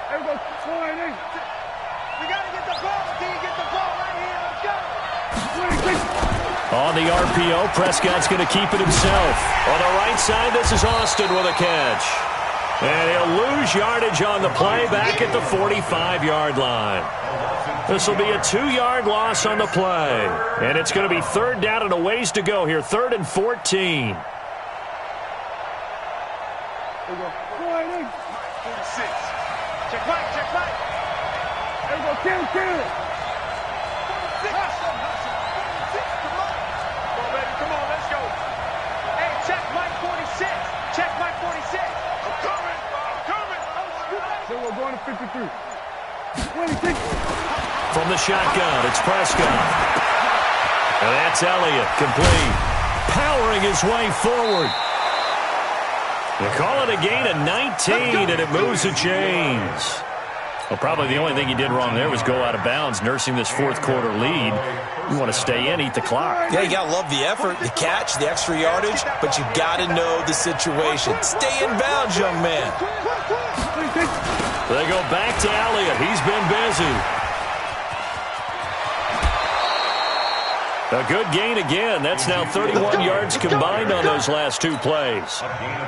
Here we go. Go right in. We got to get the ball. Can you get the ball right here? Let's go. 26. On the RPO, Prescott's going to keep it himself. On the right side, this is Austin with a catch. And he'll lose yardage on the play back at the 45-yard line. This will be a 2-yard loss on the play. And it's going to be 3rd down and a ways to go here. 3rd and 14. Here we go. Go right in. 46. Check right. Here we go. Kill. 46. Come on, let's go. Hey, check Mike 46. Check Mike 46. I'm coming. So we're going to 53. 26. From the shotgun, it's Prescott. And that's Elliott, complete. Powering his way forward. They call it a gain of 19, and it moves the chains. Well, probably the only thing he did wrong there was go out of bounds, nursing this 4th quarter lead. You want to stay in, eat the clock. Yeah, you got to love the effort, the catch, the extra yardage, but you got to know the situation. Stay in bounds, young man. They go back to Elliott. He's been busy. A good gain again. That's now 31 yards combined on those last 2 plays.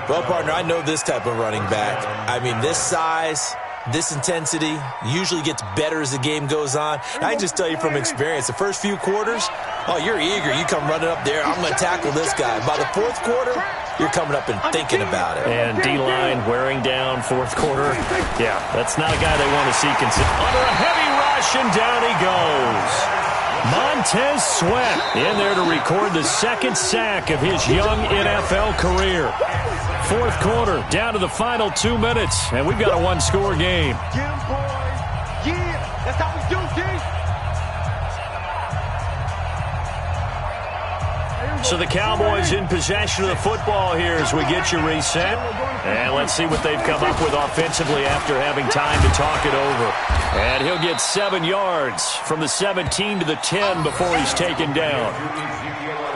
Well, partner, I know this type of running back. I mean, this size, This intensity usually gets better as the game goes on. And I can just tell you from experience, the first few quarters, oh, you're eager. You come running up there, I'm going to tackle this guy. By the fourth quarter, you're coming up and thinking about it. And D-line wearing down fourth quarter. Yeah, that's not a guy they want to see under a heavy rush, and down he goes. Montez Sweat in there to record the second sack of his young NFL career. Fourth quarter, down to the final 2 minutes, and we've got a one-score game. Yeah, that's how we do, D. So the Cowboys in possession of the football here as we get you reset. And let's see what they've come up with offensively after having time to talk it over. And he'll get 7 yards from the 17 to the 10 before he's taken down.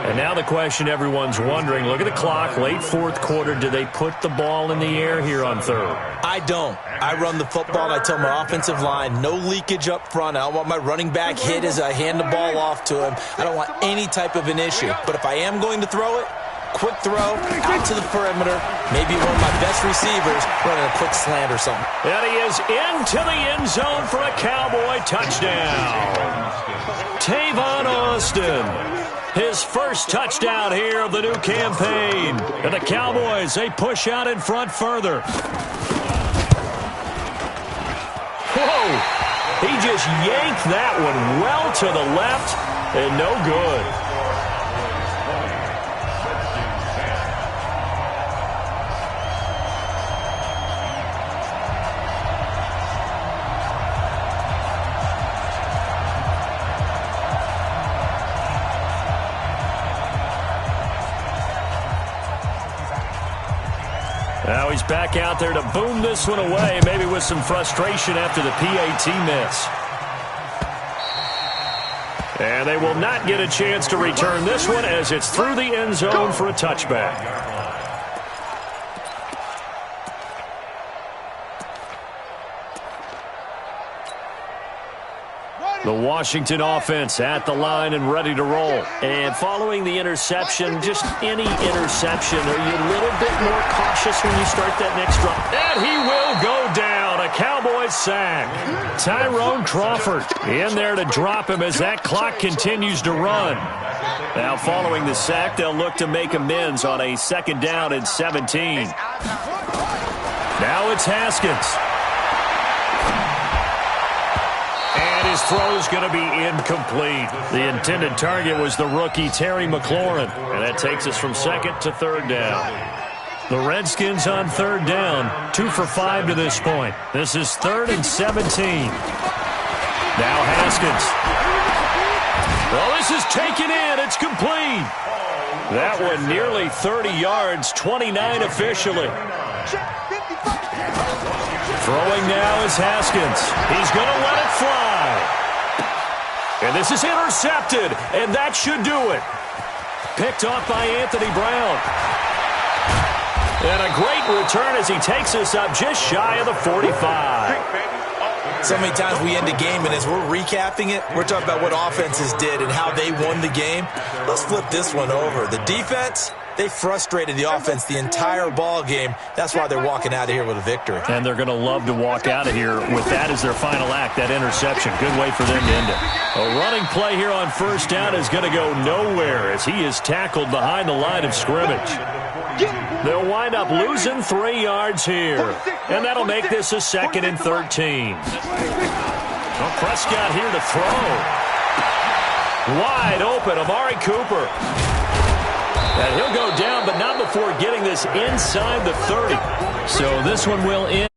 And now the question everyone's wondering, look at the clock, late fourth quarter, do they put the ball in the air here on third? I don't. I run the football, and I tell my offensive line, no leakage up front. I don't want my running back hit as I hand the ball off to him. I don't want any type of an issue. But if I am going to throw it, quick throw, out to the perimeter, maybe one of my best receivers running a quick slant or something. And he is into the end zone for a Cowboy touchdown. Tavon Austin. His first touchdown here of the new campaign. And the Cowboys, they push out in front further. Whoa! He just yanked that one well to the left and no good. Now he's back out there to boom this one away, maybe with some frustration after the PAT miss. And they will not get a chance to return this one as it's through the end zone for a touchback. The Washington offense at the line and ready to roll. And following the interception, just any interception, are you a little bit more cautious when you start that next drive? And he will go down. A Cowboys sack. Tyrone Crawford in there to drop him as that clock continues to run. Now following the sack, they'll look to make amends on a 2nd down and 17. Now it's Haskins. His throw is going to be incomplete. The intended target was the rookie Terry McLaurin. And that takes us from 2nd to 3rd down. The Redskins on 3rd down, 2 for 5 to this point. This is 3rd and 17. Now Haskins. Well, this is taken in. It's complete. That one nearly 30 yards, 29 officially. Throwing now is Haskins. He's going to let it fly. And this is intercepted, and that should do it. Picked off by Anthony Brown. And a great return as he takes us up just shy of the 45. So many times we end a game, and as we're recapping it, we're talking about what offenses did and how they won the game. Let's flip this one over. The defense, they frustrated the offense the entire ball game. That's why they're walking out of here with a victory. And they're going to love to walk out of here with that as their final act, that interception. Good way for them to end it. A running play here on 1st down is going to go nowhere as he is tackled behind the line of scrimmage. They'll wind up losing 3 yards here. And that'll make this a 2nd and 13. Well, Prescott here to throw. Wide open, Amari Cooper. And he'll go down, but not before getting this inside the 30. So this one will end.